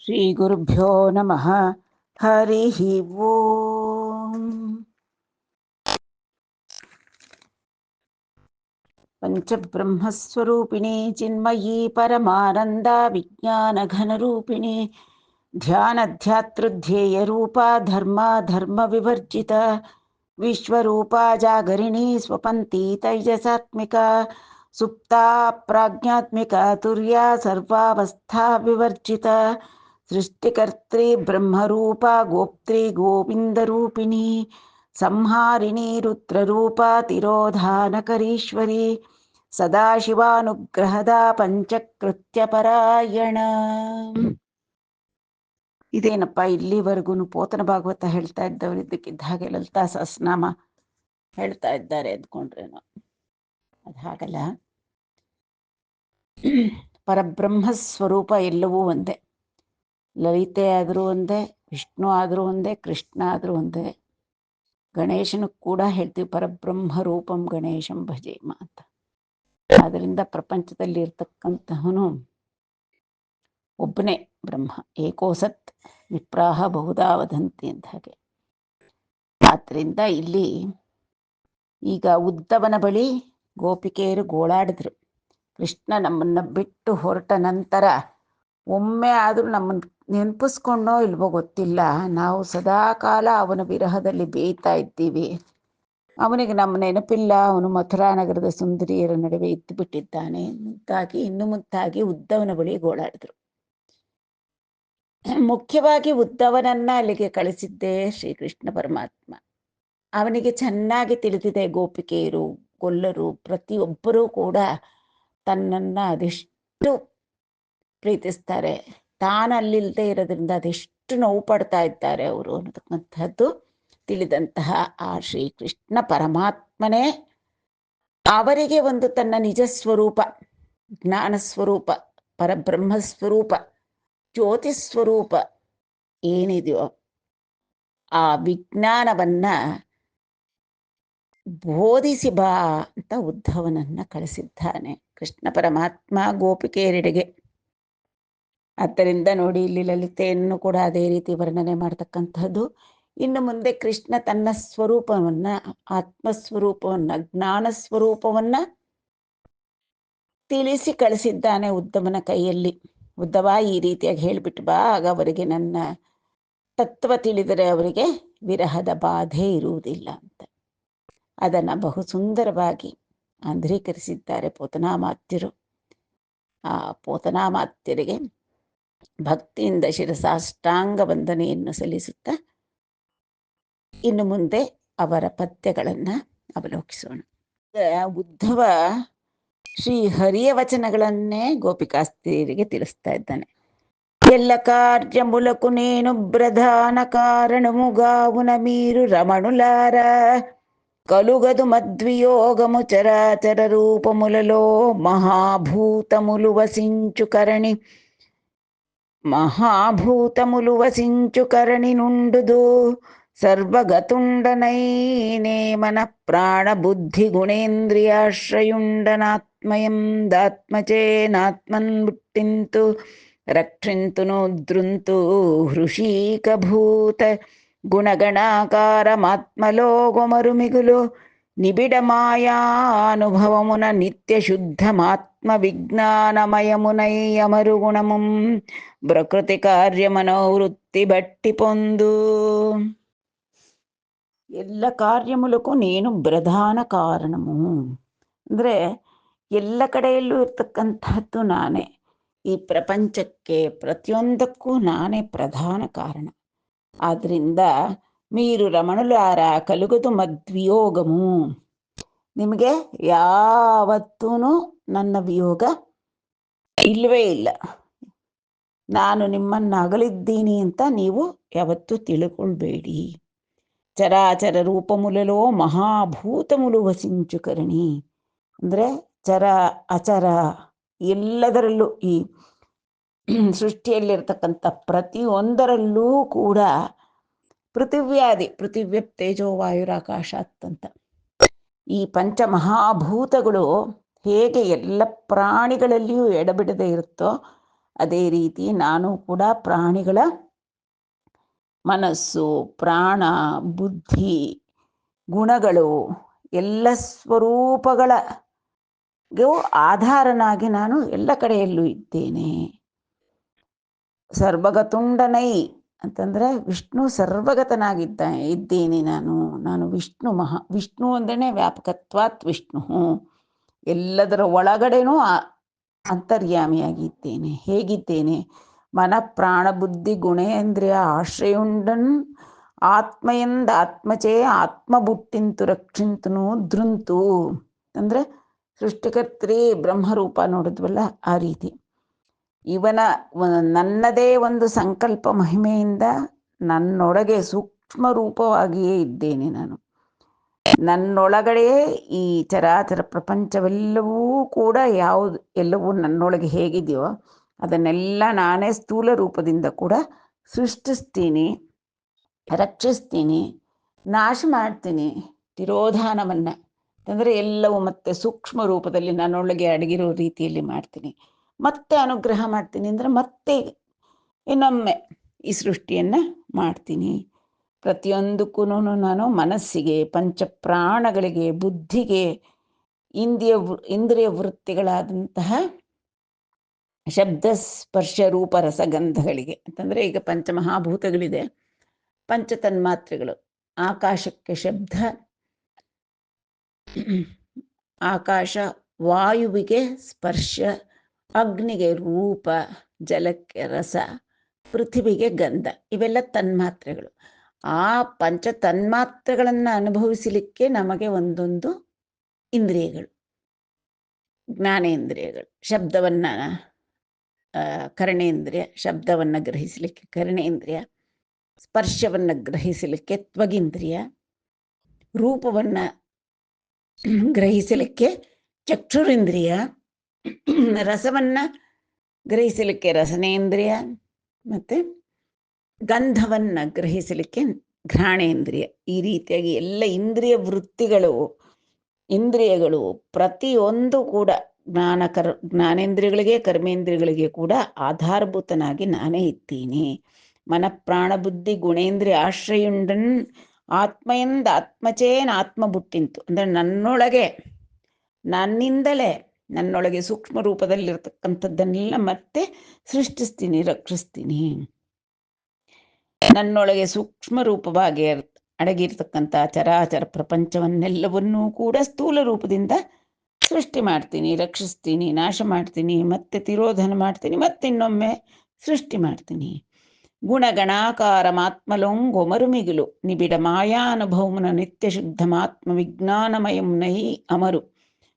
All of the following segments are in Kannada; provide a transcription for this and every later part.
ಶ್ರೀ ಗುರುಭ್ಯೋ ನಮಃ. ಹರಿ ಓಂ. ಪಂಚಬ್ರಹ್ಮಸ್ವರೂಪಿಣಿ ಚಿನ್ಮಯೀ ಪರಮಾನಂದ ವಿಜ್ಞಾನ ಘನರೂಪಿಣಿ ಧ್ಯಾನಧ್ಯಾತೃಧ್ಯೇಯ ರೂಪ ಧರ್ಮ ಧರ್ಮ ವಿವರ್ಜಿತ ವಿಶ್ವರೂಪ ಜಾಗರಿಣಿ ಸ್ವಪಂತಿ ತೈಜಸಾತ್ಮಿಕ ಸುಪ್ತಾ ಪ್ರಾಜ್ಞಾತ್ಮಿಕ ತುರ್ಯ ಸರ್ವಾವಸ್ಥಾ ವಿವರ್ಜಿತ ಸೃಷ್ಟಿಕರ್ತ್ರಿ ಬ್ರಹ್ಮರೂಪ ಗೋಪ್ತ್ರಿ ಗೋವಿಂದರೂಪಿಣಿ ಸಂಹಾರಿಣಿ ರುದ್ರರೂಪ ತಿರೋಧಾನಕರೀಶ್ವರಿ ಸದಾಶಿವಾನುಗ್ರಹದ ಪಂಚಕೃತ್ಯ ಪರಾಯಣ. ಇದೇನಪ್ಪ ಇಲ್ಲಿವರೆಗೂ ಪೋತನ ಭಾಗವತ ಹೇಳ್ತಾ ಇದ್ದವರು ಇದ್ದಕ್ಕಿದ್ದ ಹಾಗೆ ಲಲಿತಾ ಸಹಸ್ರನಾಮ ಹೇಳ್ತಾ ಇದ್ದಾರೆ ಅಂದ್ಕೊಂಡ್ರೇನೋ. ಅದು ಹಾಗಲ್ಲ. ಪರಬ್ರಹ್ಮ ಸ್ವರೂಪ ಎಲ್ಲವೂ ಒಂದೇ. ಲಲಿತೆ ಆದರೂ ಒಂದೇ, ವಿಷ್ಣು ಆದರೂ ಒಂದೇ, ಕೃಷ್ಣ ಆದರೂ ಒಂದೇ. ಗಣೇಶನು ಕೂಡ ಹೇಳ್ತೀವಿ ಪರಬ್ರಹ್ಮ ರೂಪಂ ಗಣೇಶಂ ಭಜೇಮ ಅಂತ. ಆದ್ದರಿಂದ ಪ್ರಪಂಚದಲ್ಲಿ ಇರ್ತಕ್ಕಂತಹನು ಒಬ್ಬನೇ ಬ್ರಹ್ಮ. ಏಕೋಸತ್ ವಿಪ್ರಾಹ ಬಹುಧಾ ವದಂತಿ ಅಂತ ಹಾಗೆ. ಆದ್ದರಿಂದ ಇಲ್ಲಿ ಈಗ ಉದ್ಧವನ ಬಳಿ ಗೋಪಿಕೆಯರು ಗೋಳಾಡಿದ್ರು. ಕೃಷ್ಣ ನಮ್ಮನ್ನ ಬಿಟ್ಟು ಹೊರಟ ನಂತರ ಒಮ್ಮೆ ಆದರೂ ನಮ್ಮನ್ನು ನೆನಪಿಸ್ಕೊಂಡೋ ಇಲ್ವೋ ಗೊತ್ತಿಲ್ಲ, ನಾವು ಸದಾಕಾಲ ಅವನ ವಿರಹದಲ್ಲಿ ಬೇಯ್ತಾ ಇದ್ದೀವಿ. ಅವನಿಗೆ ನಮ್ಮ ನೆನಪಿಲ್ಲ, ಅವನು ಮಥುರಾ ನಗರದ ಸುಂದರಿಯರ ನಡುವೆ ಇದ್ದು ಬಿಟ್ಟಿದ್ದಾನೆ ಮುಂತಾಗಿ ಇನ್ನು ಮುಂತಾಗಿ ಉದ್ಧವನ ಬಳಿ ಗೋಳಾಡಿದ್ರು. ಮುಖ್ಯವಾಗಿ ಉದ್ಧವನನ್ನ ಅಲ್ಲಿಗೆ ಕಳಿಸಿದ್ದೇ ಶ್ರೀಕೃಷ್ಣ ಪರಮಾತ್ಮ. ಅವನಿಗೆ ಚೆನ್ನಾಗಿ ತಿಳಿದಿದೆ ಗೋಪಿಕೆಯರು ಗೊಲ್ಲರು ಪ್ರತಿಯೊಬ್ಬರೂ ಕೂಡ ತನ್ನನ್ನ ಅದೆಷ್ಟು ಪ್ರೀತಿಸ್ತಾರೆ, ತಾನಲ್ಲಿಲ್ಲದೆ ಇರೋದ್ರಿಂದ ಅದೆಷ್ಟು ನೋವು ಪಡ್ತಾ ಇದ್ದಾರೆ ಅವರು ಅನ್ನತಕ್ಕಂಥದ್ದು ತಿಳಿದಂತಹ ಆ ಶ್ರೀಕೃಷ್ಣ ಪರಮಾತ್ಮನೇ ಅವರಿಗೆ ಒಂದು ತನ್ನ ನಿಜ ಸ್ವರೂಪ, ಜ್ಞಾನ ಸ್ವರೂಪ, ಪರಬ್ರಹ್ಮ ಸ್ವರೂಪ, ಜ್ಯೋತಿ ಸ್ವರೂಪ ಏನಿದೆಯೋ ಆ ವಿಜ್ಞಾನವನ್ನ ಬೋಧಿಸಿ ಬಾ ಅಂತ ಉದ್ಧವನನ್ನ ಕಳಿಸಿದ್ದಾನೆ ಕೃಷ್ಣ ಪರಮಾತ್ಮ ಗೋಪಿಕೆಯರೆಡೆಗೆ. ಆದ್ದರಿಂದ ನೋಡಿ ಇಲ್ಲಿ ಲಲಿತೆಯನ್ನು ಕೂಡ ಅದೇ ರೀತಿ ವರ್ಣನೆ ಮಾಡ್ತಕ್ಕಂಥದ್ದು. ಇನ್ನು ಮುಂದೆ ಕೃಷ್ಣ ತನ್ನ ಸ್ವರೂಪವನ್ನ, ಆತ್ಮಸ್ವರೂಪವನ್ನ, ಜ್ಞಾನ ಸ್ವರೂಪವನ್ನ ತಿಳಿಸಿ ಕಳಿಸಿದ್ದಾನೆ ಉದ್ಧವನ ಕೈಯಲ್ಲಿ. ಉದ್ಧವ ಈ ರೀತಿಯಾಗಿ ಹೇಳ್ಬಿಟ್ಟು ಬಾ, ಆಗ ಅವರಿಗೆ ನನ್ನ ತತ್ವ ತಿಳಿದರೆ ಅವರಿಗೆ ವಿರಹದ ಬಾಧೆ ಇರುವುದಿಲ್ಲ ಅಂತ. ಅದನ್ನ ಬಹು ಸುಂದರವಾಗಿ ಆಂಧ್ರೀಕರಿಸಿದ್ದಾರೆ ಪೋತನಾಮಾತ್ಯರು. ಆ ಪೋತನಾಮಾತ್ಯರಿಗೆ ಭಕ್ತಿಯಿಂದ ಶಿರಸಾಷ್ಟಾಂಗ ವಂದನೆಯನ್ನು ಸಲ್ಲಿಸುತ್ತಾ ಇನ್ನು ಮುಂದೆ ಅವರ ಪದ್ಯಗಳನ್ನ ಅವಲೋಕಿಸೋಣ. ಉದ್ಧವ ಶ್ರೀ ಹರಿಯ ವಚನಗಳನ್ನೇ ಗೋಪಿಕಾಸ್ತ್ರೀಯರಿಗೆ ತಿಳಿಸ್ತಾ ಇದ್ದಾನೆ. ಎಲ್ಲ ಕಾರ್ಯ ಮುಲಕು ನೇನು ಪ್ರಧಾನ ಕಾರಣముగావున మీరు రమణులార కలుగదు మద్వియోగము చరాచర రూపములలో మహాభూతములు వసించు కరణి నుండుదు సర్వగతుండనైనే మన ప్రాణ బుద్ధి గుణేంద్రియాశ్రయుండనాత్మయం దాత్మచేనాత్మన్ బుట్టింతు రక్షింతును దృంతు హృషీకభూత గుణగణాకారమాత్మలోగమరు మిగులు నిబిడ మాయానుభవమున నిత్య శుద్ధమాత్మ విజ్ఞానమయమునై అమరు గుణముం ప్రకృతి కార్యమనోవృత్తి ಬಟ್ಟಿ ಪೊಂದು. ಎಲ್ಲ ಕಾರ್ಯಮೂಲಕ್ಕೂ ನೀನು ಪ್ರಧಾನ ಕಾರಣము ಅಂದ್ರೆ ಎಲ್ಲ ಕಡೆಯಲ್ಲೂ ಇರ್ತಕ್ಕಂಥದ್ದು ನಾನೇ. ಈ ಪ್ರಪಂಚಕ್ಕೆ ಪ್ರತಿಯೊಂದಕ್ಕೂ ನಾನೇ ಪ್ರಧಾನ ಕಾರಣ. ಆದ್ರಿಂದ ಮೀರು ರಮಣುಲಾರ ಕಲುಗದು ಮದ್ವಿಯೋಗಮು, ನಿಮಗೆ ಯಾವತ್ತೂ ನನ್ನ ವಿಯೋಗ ಇಲ್ಲವೇ ಇಲ್ಲ. ನಾನು ನಿಮ್ಮನ್ನ ಅಗಲಿದ್ದೀನಿ ಅಂತ ನೀವು ಯಾವತ್ತೂ ತಿಳ್ಕೊಳ್ಬೇಡಿ. ಚರಾಚರ ರೂಪಮುలలో ಮಹಾಭೂತಮುಲು ವಸಿಂಚು ಕರಣಿ ಅಂದ್ರೆ ಚರ ಅಚರ ಎಲ್ಲದರಲ್ಲೂ ಈ ಸೃಷ್ಟಿಯಲ್ಲಿರ್ತಕ್ಕಂಥ ಪ್ರತಿಯೊಂದರಲ್ಲೂ ಕೂಡ ಪೃಥಿವ್ಯಾದಿ ಪೃಥಿವ್ಯ ತೇಜೋ ವಾಯುರಾಕಾಶಾತ್ ಅಂತ ಈ ಪಂಚಮಹಾಭೂತಗಳು ಹೇಗೆ ಎಲ್ಲ ಪ್ರಾಣಿಗಳಲ್ಲಿಯೂ ಎಡಬಿಡದೆ ಇರುತ್ತೋ ಅದೇ ರೀತಿ ನಾನು ಕೂಡ ಪ್ರಾಣಿಗಳ ಮನಸ್ಸು, ಪ್ರಾಣ, ಬುದ್ಧಿ, ಗುಣಗಳು ಎಲ್ಲ ಸ್ವರೂಪಗಳಿಗೂ ಆಧಾರನಾಗಿ ನಾನು ಎಲ್ಲ ಕಡೆಯಲ್ಲೂ ಇದ್ದೇನೆ. ಸರ್ವಗತುಂಡನೈ ಅಂತಂದರೆ ವಿಷ್ಣು ಸರ್ವಗತನಾಗಿದ್ದೇನೆ. ನಾನು ವಿಷ್ಣು ಅಂದ್ರೇ ವ್ಯಾಪಕತ್ವಾತ್ ವಿಷ್ಣು, ಎಲ್ಲದರ ಒಳಗಡೆನೂ ಅಂತರ್ಯಾಮಿಯಾಗಿದ್ದೇನೆ. ಹೇಗಿದ್ದೇನೆ? ಮನ ಪ್ರಾಣ ಬುದ್ಧಿ ಗುಣೇಂದ್ರಿಯ ಆಶ್ರಯುಂಡನ್ ಆತ್ಮಯಂದ ಆತ್ಮಚೇ ಆತ್ಮಬುಟ್ಟಿಂತು ರಕ್ಷಿಂತನು ಧೃಂತು ಅಂದರೆ ಸೃಷ್ಟಿಕರ್ತ್ರಿ ಬ್ರಹ್ಮರೂಪ ನೋಡಿದ್ವಲ್ಲ, ಆ ರೀತಿ ನನ್ನದೇ ಒಂದು ಸಂಕಲ್ಪ ಮಹಿಮೆಯಿಂದ ನನ್ನೊಳಗೆ ಸೂಕ್ಷ್ಮ ರೂಪವಾಗಿಯೇ ಇದ್ದೇನೆ. ನನ್ನೊಳಗಡೆ ಈ ಚರಾಚರ ಪ್ರಪಂಚವೆಲ್ಲವೂ ಕೂಡ ಎಲ್ಲವೂ ನನ್ನೊಳಗೆ ಹೇಗಿದೆಯೋ ಅದನ್ನೆಲ್ಲ ನಾನೇ ಸ್ಥೂಲ ರೂಪದಿಂದ ಕೂಡ ಸೃಷ್ಟಿಸ್ತೀನಿ, ರಕ್ಷಿಸ್ತೀನಿ, ನಾಶ ಮಾಡ್ತೀನಿ. ತಿರೋಧಾನವನ್ನು ಅಂದರೆ ಎಲ್ಲವೂ ಮತ್ತೆ ಸೂಕ್ಷ್ಮ ರೂಪದಲ್ಲಿ ನನ್ನೊಳಗೆ ಅಡಗಿರೋ ರೀತಿಯಲ್ಲಿ ಮಾಡ್ತೀನಿ. ಮತ್ತೆ ಅನುಗ್ರಹ ಮಾಡ್ತೀನಿ ಅಂದರೆ ಮತ್ತೆ ಇನ್ನೊಮ್ಮೆ ಈ ಸೃಷ್ಟಿಯನ್ನು ಮಾಡ್ತೀನಿ. ಪ್ರತಿಯೊಂದಕ್ಕೂ ನಾನು ಮನಸ್ಸಿಗೆ, ಪಂಚಪ್ರಾಣಗಳಿಗೆ, ಬುದ್ಧಿಗೆ, ಇಂದ್ರಿಯ ವೃತ್ತಿಗಳಾದಂತಹ ಶಬ್ದ ಸ್ಪರ್ಶ ರೂಪ ರಸಗಂಧಗಳಿಗೆ ಅಂತಂದರೆ ಈಗ ಪಂಚಮಹಾಭೂತಗಳಿದೆ, ಪಂಚತನ್ಮಾತ್ರೆಗಳು. ಆಕಾಶಕ್ಕೆ ಶಬ್ದ, ಆಕಾಶ, ವಾಯುವಿಗೆ ಸ್ಪರ್ಶ, ಅಗ್ನಿಗೆ ರೂಪ, ಜಲಕ್ಕೆ ರಸ, ಪೃಥ್ವಿಗೆ ಗಂಧ. ಇವೆಲ್ಲ ತನ್ಮಾತ್ರೆಗಳು. ಆ ಪಂಚ ತನ್ಮಾತ್ರೆಗಳನ್ನು ಅನುಭವಿಸಲಿಕ್ಕೆ ನಮಗೆ ಒಂದೊಂದು ಇಂದ್ರಿಯಗಳು, ಜ್ಞಾನೇಂದ್ರಿಯಗಳು. ಶಬ್ದವನ್ನು ಕರ್ಣೇಂದ್ರಿಯ, ಶಬ್ದವನ್ನು ಗ್ರಹಿಸಲಿಕ್ಕೆ ಕರ್ಣೇಂದ್ರಿಯ, ಸ್ಪರ್ಶವನ್ನು ಗ್ರಹಿಸಲಿಕ್ಕೆ ತ್ವಗಿಂದ್ರಿಯ, ರೂಪವನ್ನು ಗ್ರಹಿಸಲಿಕ್ಕೆ ಚಕ್ಷುರಿಂದ್ರಿಯ, ರಸವನ್ನು ಗ್ರಹಿಸಲಿಕ್ಕೆ ರಸನೇಂದ್ರಿಯ, ಮತ್ತು ಗಂಧವನ್ನು ಗ್ರಹಿಸಲಿಕ್ಕೆ ಘ್ರಾಣೇಂದ್ರಿಯ. ಈ ರೀತಿಯಾಗಿ ಎಲ್ಲ ಇಂದ್ರಿಯಗಳು ಪ್ರತಿಯೊಂದು ಕೂಡ ಜ್ಞಾನೇಂದ್ರಿಯಗಳಿಗೆ, ಕರ್ಮೇಂದ್ರಿಯಗಳಿಗೆ ಕೂಡ ಆಧಾರಭೂತನಾಗಿ ನಾನೇ ಇದ್ದೀನಿ. ಮನಪ್ರಾಣ ಬುದ್ಧಿ ಗುಣೇಂದ್ರಿಯ ಆಶ್ರಯುಂಡನ್ ಆತ್ಮಯಿಂದ ಆತ್ಮಚೇನ ಆತ್ಮಬುಟ್ಟಿಂತು ಅಂದರೆ ನನ್ನೊಳಗೆ ಸೂಕ್ಷ್ಮ ರೂಪದಲ್ಲಿರ್ತಕ್ಕಂಥದ್ದನ್ನೆಲ್ಲ ಮತ್ತೆ ಸೃಷ್ಟಿಸ್ತೀನಿ, ರಕ್ಷಿಸ್ತೀನಿ. ನನ್ನೊಳಗೆ ಸೂಕ್ಷ್ಮ ರೂಪವಾಗಿ ಅಡಗಿರ್ತಕ್ಕಂಥ ಚರಾಚರ ಪ್ರಪಂಚವನ್ನೆಲ್ಲವನ್ನೂ ಕೂಡ ಸ್ಥೂಲ ರೂಪದಿಂದ ಸೃಷ್ಟಿ ಮಾಡ್ತೀನಿ, ರಕ್ಷಿಸ್ತೀನಿ, ನಾಶ ಮಾಡ್ತೀನಿ, ಮತ್ತೆ ತಿರೋಧನ ಮಾಡ್ತೀನಿ, ಮತ್ತೆ ಇನ್ನೊಮ್ಮೆ ಸೃಷ್ಟಿ ಮಾಡ್ತೀನಿ. ಗುಣಗಣಾಕಾರ ಮಾತ್ಮಲೋಂಗೊ ಮರುಮಿಗಿಲು ನಿಬಿಡ ಮಾಯಾನುಭವమున ನಿತ್ಯ ಶುದ್ಧಮಾತ್ಮ ವಿಜ್ಞಾನಮಯಂ ನೈ ಅಮರು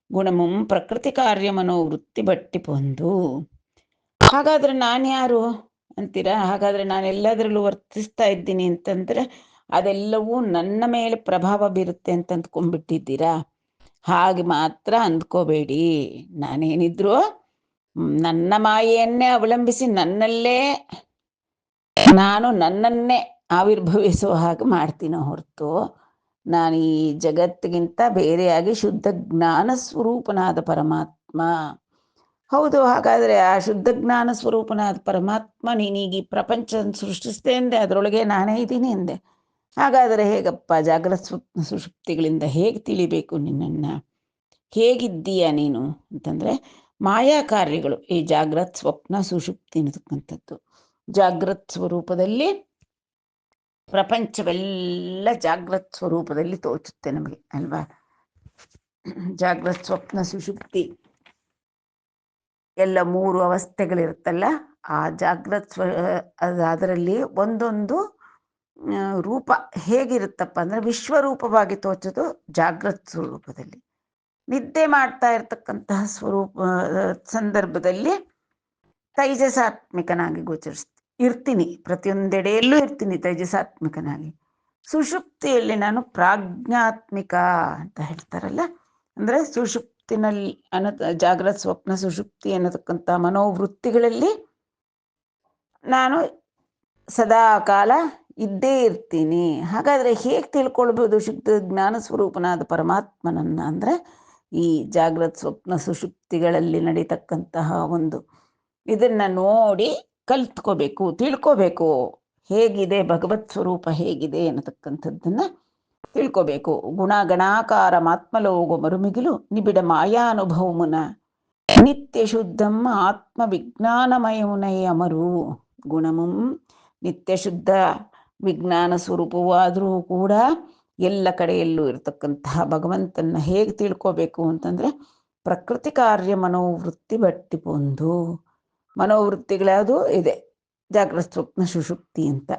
ಗುಣಮುಂ ಪ್ರಕೃತಿ ಕಾರ್ಯಮನೋ ವೃತ್ತಿ ಬಟ್ಟಿ ಪೊಂದು. ಹಾಗಾದ್ರೆ ನಾನು ಯಾರು ಅಂತೀರಾ? ಹಾಗಾದ್ರೆ ನಾನೆಲ್ಲದರಲ್ಲೂ ವರ್ತಿಸ್ತಾ ಇದ್ದೀನಿ ಅಂತಂದ್ರೆ ಅದೆಲ್ಲವೂ ನನ್ನ ಮೇಲೆ ಪ್ರಭಾವ ಬೀರುತ್ತೆ ಅಂತ ಅಂದ್ಕೊಂಡ್ಬಿಟ್ಟಿದ್ದೀರಾ? ಹಾಗೆ ಮಾತ್ರ ಅಂದ್ಕೋಬೇಡಿ. ನಾನೇನಿದ್ರು ನನ್ನ ಮಾಯೆಯನ್ನೇ ಅವಲಂಬಿಸಿ ನನ್ನನ್ನೇ ಆವಿರ್ಭವಿಸುವ ಹಾಗೆ ಮಾಡ್ತೀನೋ ಹೊರತು ನಾನು ಈ ಜಗತ್ತಿಗಿಂತ ಬೇರೆಯಾಗಿ ಶುದ್ಧ ಜ್ಞಾನ ಸ್ವರೂಪನಾದ ಪರಮಾತ್ಮ. ಹೌದು, ಹಾಗಾದರೆ ಆ ಶುದ್ಧ ಜ್ಞಾನ ಸ್ವರೂಪನಾದ ಪರಮಾತ್ಮ ನೀನೀಗ ಈ ಪ್ರಪಂಚ ಸೃಷ್ಟಿಸ್ದೆ ಎಂದೆ, ಅದರೊಳಗೆ ನಾನೇ ಇದ್ದೀನಿ ಎಂದೆ. ಹಾಗಾದರೆ ಹೇಗಪ್ಪ? ಜಾಗ್ರತ್ ಸ್ವಪ್ನ ಸುಷುಪ್ತಿಗಳಿಂದ ಹೇಗೆ ತಿಳಿಬೇಕು ನಿನ್ನನ್ನು? ಹೇಗಿದ್ದೀಯ ನೀನು ಅಂತಂದರೆ ಮಾಯಾ ಕಾರ್ಯಗಳು ಈ ಜಾಗ್ರತ್ ಸ್ವಪ್ನ ಸುಷುಪ್ತಿ ಅನ್ನತಕ್ಕಂಥದ್ದು. ಜಾಗ್ರತ್ ಸ್ವರೂಪದಲ್ಲಿ ಪ್ರಪಂಚವೆಲ್ಲ ಜಾಗ್ರತ್ ಸ್ವರೂಪದಲ್ಲಿ ತೋಚುತ್ತೆ ನಮಗೆ, ಅಲ್ವಾ? ಜಾಗ್ರತ್ ಸ್ವಪ್ನ ಸುಷುಪ್ತಿ ಎಲ್ಲ 3 ಅವಸ್ಥೆಗಳಿರುತ್ತಲ್ಲ, ಆ ಜಾಗ್ರತ್ ಅದರಲ್ಲಿ ಒಂದೊಂದು ರೂಪ ಹೇಗಿರುತ್ತಪ್ಪ ಅಂದರೆ ವಿಶ್ವರೂಪವಾಗಿ ತೋಚೋದು ಜಾಗ್ರತ್ ಸ್ವರೂಪದಲ್ಲಿ. ನಿದ್ದೆ ಮಾಡ್ತಾ ಇರ್ತಕ್ಕಂತಹ ಸಂದರ್ಭದಲ್ಲಿ ತೈಜಸಾತ್ಮಿಕನಾಗಿ ಇರ್ತೀನಿ, ಪ್ರತಿಯೊಂದೆಡೆಯಲ್ಲೂ ಇರ್ತೀನಿ ತೈಜಸಾತ್ಮಿಕನಾಗಿ. ಸುಷುಪ್ತಿಯಲ್ಲಿ ನಾನು ಪ್ರಾಜ್ಞಾತ್ಮಿಕ ಅಂತ ಹೇಳ್ತಾರಲ್ಲ, ಅಂದರೆ ಸುಷುಪ್ತಿನಲ್ಲಿ ಜಾಗ್ರತ್ ಸ್ವಪ್ನ ಸುಷುಪ್ತಿ ಅನ್ನತಕ್ಕಂಥ ಮನೋವೃತ್ತಿಗಳಲ್ಲಿ ನಾನು ಸದಾ ಕಾಲ ಇದ್ದೇ ಇರ್ತೀನಿ. ಹಾಗಾದರೆ ಹೇಗೆ ತಿಳ್ಕೊಳ್ಬೋದು ಶುದ್ಧ ಜ್ಞಾನ ಸ್ವರೂಪನಾದ ಪರಮಾತ್ಮನನ್ನು ಅಂದರೆ ಈ ಜಾಗ್ರತ್ ಸ್ವಪ್ನ ಸುಷುಪ್ತಿಗಳಲ್ಲಿ ನಡೀತಕ್ಕಂತಹ ಒಂದು ಇದನ್ನ ನೋಡಿ ಕಲ್ತ್ಕೋಬೇಕು, ತಿಳ್ಕೋಬೇಕು. ಹೇಗಿದೆ ಭಗವತ್ ಸ್ವರೂಪ ಹೇಗಿದೆ ಅನ್ನತಕ್ಕಂಥದ್ದನ್ನ ತಿಳ್ಕೋಬೇಕು. ಗುಣಗಣಾಕಾರ ಮಾತ್ಮಲೋಗು ಮರುಮಿಗಿಲು ನಿಬಿಡ ಮಾಯಾನುಭವమున ನಿತ್ಯ ಶುದ್ಧಂ ಆತ್ಮ ವಿಜ್ಞಾನಮಯముನೈ ಅಮರು. ಗುಣಮುಂ ನಿತ್ಯ ಶುದ್ಧ ವಿಜ್ಞಾನ ಸ್ವರೂಪವಾದರೂ ಕೂಡ ಎಲ್ಲ ಕಡೆಯಲ್ಲೂ ಇರತಕ್ಕಂತಹ ಭಗವಂತನ ಹೇಗೆ ತಿಳ್ಕೋಬೇಕು ಅಂತಂದ್ರೆ ಪ್ರಕೃತಿ ಕಾರ್ಯ ಮನೋವೃತ್ತಿ ಬಟ್ಟಿ ಪೊಂದು. ಮನೋವೃತ್ತಿಗಳ್ಯಾವುದು ಇದೆ, ಜಾಗೃತ ಸ್ವಪ್ನ ಸುಷುಪ್ತಿ ಅಂತ.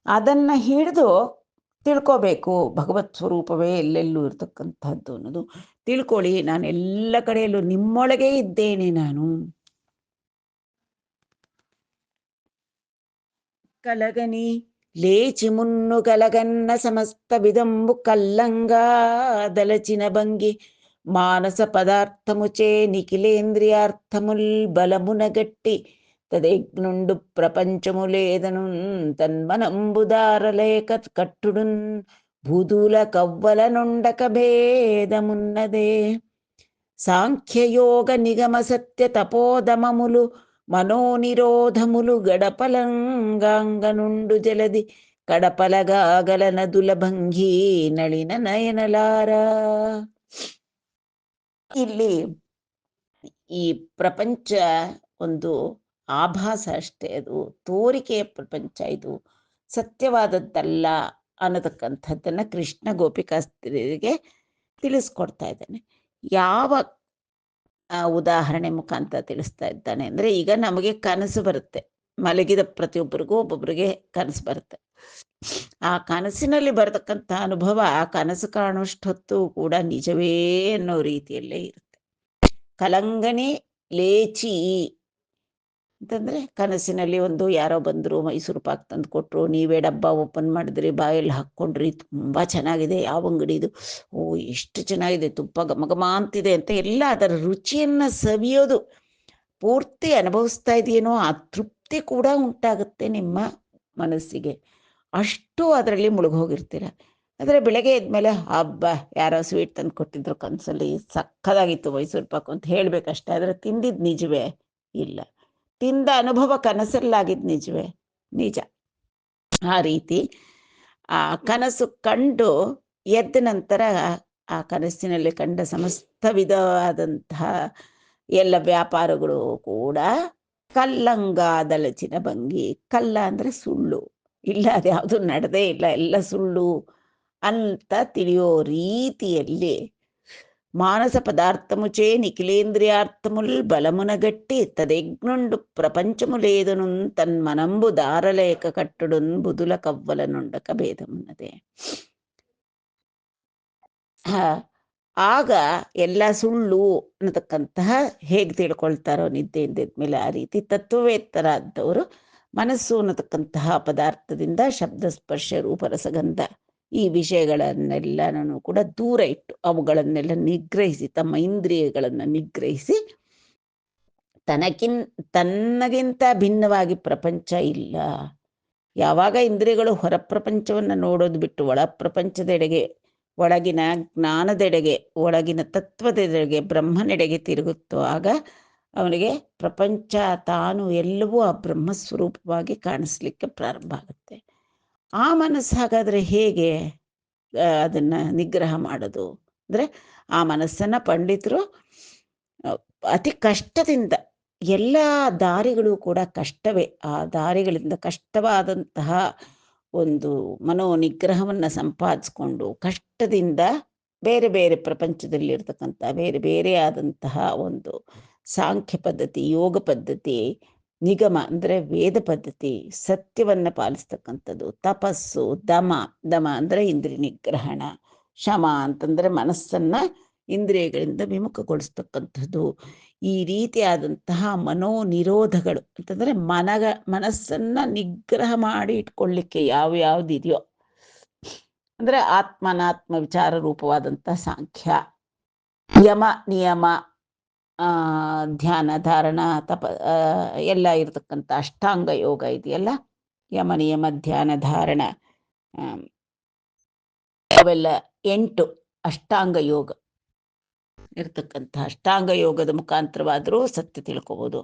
ಅದನ್ನ ಹಿಡಿದು ತಿಳ್ಕೋಬೇಕು. ಭಗವತ್ ಸ್ವರೂಪವೇ ಎಲ್ಲೆಲ್ಲೂ ಇರ್ತಕ್ಕಂಥದ್ದು ಅನ್ನೋದು ತಿಳ್ಕೊಳ್ಳಿ. ನಾನು ಎಲ್ಲ ಕಡೆಯಲ್ಲೂ ನಿಮ್ಮೊಳಗೆ ಇದ್ದೇನೆ. ನಾನು ಕಲಗನಿ లేచి మున్ను కలగన్న సమస్త విధంబు కల్లంగా దలచిన భంగి మానస పదార్థముచే నిఖిలేంద్రియార్థముల్ బలమున గట్టి తదేగ్నుండు ప్రపంచములేదను తన్మనంబుదారలేక కట్టుడున్ భూదుల కవ్వల నుండక భేదమున్నదే. సాంఖ్యయోగ నిగమ సత్య తపోదమములు మనోనిరోధములు గడపలంగాంగనుండు జలది కడపలగాగల నదుల ಭಂಗಿ ನಳಿನ ನಯನಲಾರ. ಇಲ್ಲಿ ಈ ಪ್ರಪಂಚ ಒಂದು ಆಭಾಸ ಅಷ್ಟೇ, ಅದು ತೋರಿಕೆಯ ಪ್ರಪಂಚ, ಇದು ಸತ್ಯವಾದದ್ದಲ್ಲ ಅನ್ನತಕ್ಕಂಥದ್ದನ್ನ ಕೃಷ್ಣ ಗೋಪಿಕಾಸ್ತ್ರೀಯರಿಗೆ ತಿಳಿಸ್ಕೊಡ್ತಾ ಇದ್ದಾನೆ. ಯಾವ ಉದಾಹರಣೆ ಮುಖಾಂತರ ತಿಳಿಸ್ತಾ ಇದ್ದಾನೆ ಅಂದ್ರೆ, ಈಗ ನಮಗೆ ಕನಸು ಬರುತ್ತೆ, ಮಲಗಿದ ಪ್ರತಿಯೊಬ್ಬರಿಗೂ ಒಬ್ಬೊಬ್ಬರಿಗೆ ಕನಸು ಬರುತ್ತೆ. ಆ ಕನಸಿನಲ್ಲಿ ಬರತಕ್ಕಂಥ ಅನುಭವ ಕನಸು ಕಾಣುವಷ್ಟೊತ್ತು ಕೂಡ ನಿಜವೇ ಅನ್ನೋ ರೀತಿಯಲ್ಲೇ ಇರುತ್ತೆ. ಕಲಂಗಣಿ ಲೇಚಿ ಅಂತಂದ್ರೆ ಕನಸಿನಲ್ಲಿ ಒಂದು ಯಾರೋ ಬಂದ್ರು, ಮೈಸೂರು ಪಾಕ್ ತಂದು ಕೊಟ್ರು, ನೀವೇ ಡಬ್ಬ ಓಪನ್ ಮಾಡಿದ್ರಿ, ಬಾಯಲ್ಲಿ ಹಾಕ್ಕೊಂಡ್ರಿ, ತುಂಬಾ ಚೆನ್ನಾಗಿದೆ, ಯಾವ ಅಂಗಡಿ ಇದು, ಓ ಎಷ್ಟು ಚೆನ್ನಾಗಿದೆ, ತುಪ್ಪ ಘಮಘಮ ಅಂತಿದೆ ಅಂತ ಎಲ್ಲ ಅದರ ರುಚಿಯನ್ನ ಸವಿಯೋದು, ಪೂರ್ತಿ ಅನುಭವಿಸ್ತಾ ಇದೆಯೇನೋ ಆ ತೃಪ್ತಿ ಕೂಡ ಉಂಟಾಗುತ್ತೆ ನಿಮ್ಮ ಮನಸ್ಸಿಗೆ. ಅಷ್ಟು ಅದರಲ್ಲಿ ಮುಳುಗೋಗಿರ್ತೀರ. ಆದರೆ ಬೆಳಗ್ಗೆ ಎದ್ಮೇಲೆ ಹಬ್ಬ ಯಾರೋ ಸ್ವೀಟ್ ತಂದು ಕೊಟ್ಟಿದ್ರು ಕನಸಲ್ಲಿ, ಸಕ್ಕದಾಗಿತ್ತು ಮೈಸೂರು ಪಾಕ್ ಅಂತ ಹೇಳ್ಬೇಕಷ್ಟೇ. ಆದರೆ ತಿಂದಿದ್ದು ನಿಜವೇ ಇಲ್ಲ, ತಿಂದ ಅನುಭವ ಕನಸಲ್ಲಾಗಿದ್ದು ನಿಜವೇ ನಿಜ. ಆ ರೀತಿ ಆ ಕನಸು ಕಂಡು ಎದ್ದ ನಂತರ ಆ ಕನಸಿನಲ್ಲಿ ಕಂಡ ಸಮಸ್ತ ವಿಧವಾದಂತಹ ಎಲ್ಲ ವ್ಯಾಪಾರಗಳು ಕೂಡ ಕಲ್ಲಂಗಾದಲಚಿನ ಭಂಗಿ. ಕಲ್ಲ ಅಂದ್ರೆ ಸುಳ್ಳು, ಇಲ್ಲ ಅದ್ಯಾವುದು ನಡೆದೇ ಇಲ್ಲ, ಎಲ್ಲ ಸುಳ್ಳು ಅಂತ ತಿಳಿಯೋ ರೀತಿಯಲ್ಲಿ ಮಾನಸ ಪದಾರ್ಥముచే నిఖిలేంద్రియార్థముల్ బలమునగట్టి తదెగ్నుండు ప్రపంచములేదను తన్మనంబు దారలేక కట్టుడున్ బుధుల కవ్వల నుండక ಭೇದమున్నದೆ. ಆಗ ಎಲ್ಲ ಸುಳ್ಳು ಅನ್ನತಕ್ಕಂತಹ ಹೇಗೆ ತಿಳ್ಕೊಳ್ತಾರೋ ನಿದ್ದೆಯಿಂದ ಮೇಲೆ, ಆ ರೀತಿ ತತ್ವವೇತ್ತರಾದವರು ಮನಸ್ಸು ಅನ್ನತಕ್ಕಂತಹ ಪದಾರ್ಥದಿಂದ ಶಬ್ದ ಸ್ಪರ್ಶ ರೂಪರಸಗಂಧ ಈ ವಿಷಯಗಳನ್ನೆಲ್ಲನೂ ಕೂಡ ದೂರ ಇಟ್ಟು ಅವುಗಳನ್ನೆಲ್ಲ ನಿಗ್ರಹಿಸಿ, ತಮ್ಮ ಇಂದ್ರಿಯಗಳನ್ನು ನಿಗ್ರಹಿಸಿ, ತನ್ನಗಿಂತ ಭಿನ್ನವಾಗಿ ಪ್ರಪಂಚ ಇಲ್ಲ. ಯಾವಾಗ ಇಂದ್ರಿಯಗಳು ಹೊರ ಪ್ರಪಂಚವನ್ನು ನೋಡೋದು ಬಿಟ್ಟು ಒಳ ಪ್ರಪಂಚದೆಡೆಗೆ, ಒಳಗಿನ ಜ್ಞಾನದೆಡೆಗೆ, ಒಳಗಿನ ತತ್ವದೆಡೆಗೆ, ಬ್ರಹ್ಮನೆಡೆಗೆ ತಿರುಗುತ್ತೋ ಆಗ ಅವನಿಗೆ ಪ್ರಪಂಚ ತಾನು ಎಲ್ಲವೂ ಆ ಬ್ರಹ್ಮಸ್ವರೂಪವಾಗಿ ಕಾಣಿಸ್ಲಿಕ್ಕೆ ಪ್ರಾರಂಭ ಆಗುತ್ತೆ. ಆ ಮನಸ್ಸು ಹಾಗಾದ್ರೆ ಹೇಗೆ ಅದನ್ನ ನಿಗ್ರಹ ಮಾಡೋದು ಅಂದ್ರೆ, ಆ ಮನಸ್ಸನ್ನ ಪಂಡಿತರು ಅತಿ ಕಷ್ಟದಿಂದ, ಎಲ್ಲ ದಾರಿಗಳು ಕೂಡ ಕಷ್ಟವೇ, ಆ ದಾರಿಗಳಿಂದ ಕಷ್ಟವಾದಂತಹ ಒಂದು ಮನೋ ನಿಗ್ರಹವನ್ನ ಸಂಪಾದಿಸ್ಕೊಂಡು ಕಷ್ಟದಿಂದ ಬೇರೆ ಬೇರೆ ಪ್ರಪಂಚದಲ್ಲಿ ಇರ್ತಕ್ಕಂಥ ಬೇರೆ ಬೇರೆ ಆದಂತಹ ಒಂದು ಸಾಂಖ್ಯ ಪದ್ಧತಿ, ಯೋಗ ಪದ್ಧತಿ, ನಿಗಮ ಅಂದ್ರೆ ವೇದ ಪದ್ಧತಿ, ಸತ್ಯವನ್ನ ಪಾಲಿಸ್ತಕ್ಕಂಥದ್ದು, ತಪಸ್ಸು, ದಮ ಅಂದ್ರೆ ಇಂದ್ರಿಯ ನಿಗ್ರಹಣ, ಶಮ ಅಂತಂದ್ರೆ ಮನಸ್ಸನ್ನ ಇಂದ್ರಿಯಗಳಿಂದ ವಿಮುಖಗೊಳಿಸ್ತಕ್ಕಂಥದ್ದು, ಈ ರೀತಿಯಾದಂತಹ ಮನೋ ನಿರೋಧಗಳು ಅಂತಂದ್ರೆ ಮನಸ್ಸನ್ನ ನಿಗ್ರಹ ಮಾಡಿ ಇಟ್ಕೊಳ್ಳಿಕ್ಕೆ ಯಾವ್ಯಾವ್ದಿದೆಯೋ ಅಂದ್ರೆ ಆತ್ಮನಾತ್ಮ ವಿಚಾರ ರೂಪವಾದಂತಹ ಸಾಂಖ್ಯ, ಯಮ ನಿಯಮ, ಧ್ಯಾನ ಧಾರಣ ತಪ ಎಲ್ಲ ಇರತಕ್ಕಂಥ ಅಷ್ಟಾಂಗ ಯೋಗ ಇದೆಯಲ್ಲ, ಯಮ ನಿಯಮ ಧ್ಯಾನ ಧಾರಣ ಅವೆಲ್ಲ 8 ಅಷ್ಟಾಂಗ ಯೋಗ ಇರ್ತಕ್ಕಂಥ ಅಷ್ಟಾಂಗ ಯೋಗದ ಮುಖಾಂತರವಾದರೂ ಸತ್ಯ ತಿಳ್ಕೋಬಹುದು.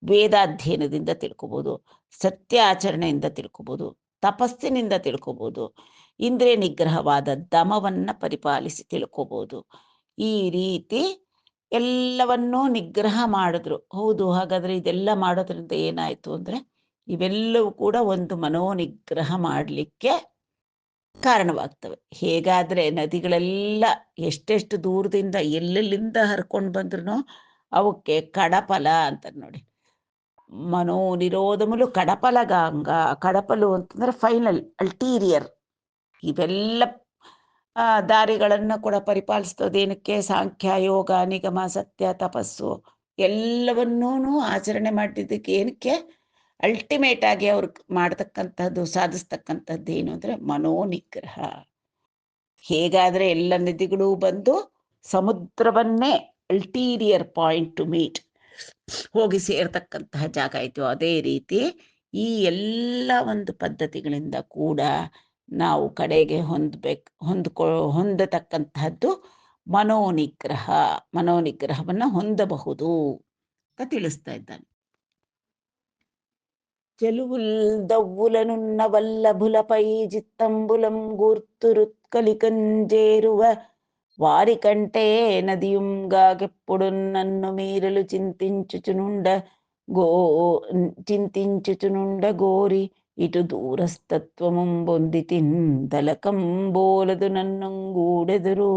ವೇದಾಧ್ಯಯನದಿಂದ ತಿಳ್ಕೊಬೋದು, ಸತ್ಯ ಆಚರಣೆಯಿಂದ ತಿಳ್ಕೊಬೋದು, ತಪಸ್ಸಿನಿಂದ ತಿಳ್ಕೊಬೋದು, ಇಂದ್ರಿಯ ನಿಗ್ರಹವಾದ ದಮವನ್ನು ಪರಿಪಾಲಿಸಿ ತಿಳ್ಕೊಬೋದು. ಈ ರೀತಿ ಎಲ್ಲವನ್ನೂ ನಿಗ್ರಹ ಮಾಡಿದ್ರು. ಹೌದು, ಹಾಗಾದರೆ ಇದೆಲ್ಲ ಮಾಡೋದ್ರಿಂದ ಏನಾಯಿತು ಅಂದರೆ ಇವೆಲ್ಲವೂ ಕೂಡ ಒಂದು ಮನೋನಿಗ್ರಹ ಮಾಡಲಿಕ್ಕೆ ಕಾರಣವಾಗ್ತವೆ. ಹೇಗಾದರೆ ನದಿಗಳೆಲ್ಲ ಎಷ್ಟೆಷ್ಟು ದೂರದಿಂದ ಎಲ್ಲೆಲ್ಲಿಂದ ಹರ್ಕೊಂಡು ಬಂದ್ರೂ ಅವಕ್ಕೆ ಕಡಪಲ ಅಂತ ನೋಡಿ. ಮನೋನಿರೋಧములు ಕಡಪಲಗಾಂಗ. ಕಡಪಲು ಅಂತಂದರೆ ಫೈನಲ್, ಅಲ್ಟೀರಿಯರ್. ಇವೆಲ್ಲ ದಾರಿಗಳನ್ನು ಕೂಡ ಪರಿಪಾಲಿಸ್ತೋದೇನಕ್ಕೆ? ಸಾಂಖ್ಯ, ಯೋಗ, ನಿಗಮ, ಸತ್ಯ, ತಪಸ್ಸು ಎಲ್ಲವನ್ನೂ ಆಚರಣೆ ಮಾಡಿದ್ದಕ್ಕೆ ಏನಕ್ಕೆ? ಅಲ್ಟಿಮೇಟ್ ಆಗಿ ಅವ್ರು ಮಾಡ್ತಕ್ಕಂಥದ್ದು, ಸಾಧಿಸ್ತಕ್ಕಂಥದ್ದು ಏನು ಅಂದರೆ ಮನೋನಿಗ್ರಹ. ಹೇಗಾದರೆ ಎಲ್ಲ ನದಿಗಳು ಬಂದು ಸಮುದ್ರವನ್ನೇ ಅಲ್ಟೀರಿಯರ್ ಪಾಯಿಂಟ್ ಟು ಮೀಟ್ ಹೋಗಿ ಸೇರ್ತಕ್ಕಂತಹ ಜಾಗ ಆಯಿತು, ಅದೇ ರೀತಿ ಈ ಎಲ್ಲ ಒಂದು ಪದ್ಧತಿಗಳಿಂದ ಕೂಡ ನಾವು ಕಡೆಗೆ ಹೊಂದತಕ್ಕಂತಹದ್ದು ಮನೋನಿಗ್ರಹ. ಮನೋನಿಗ್ರಹವನ್ನು ಹೊಂದಬಹುದು ಅಂತ ತಿಳಿಸ್ತಾ ಇದ್ದಾನೆ. చెలువుల్ దవ్వులనున్న వల్లభులపై జిత్తంబులం గూర్తురుత్కలికంజేరువ వారి కంటే నదియుంగాగెప్పుడు నన్ను మీరలు చింతించుచునుండ గోరి ఇటు దూరస్తత్వముం బొందితిన్ దలకంబోలదు నన్నుంగూడెదురు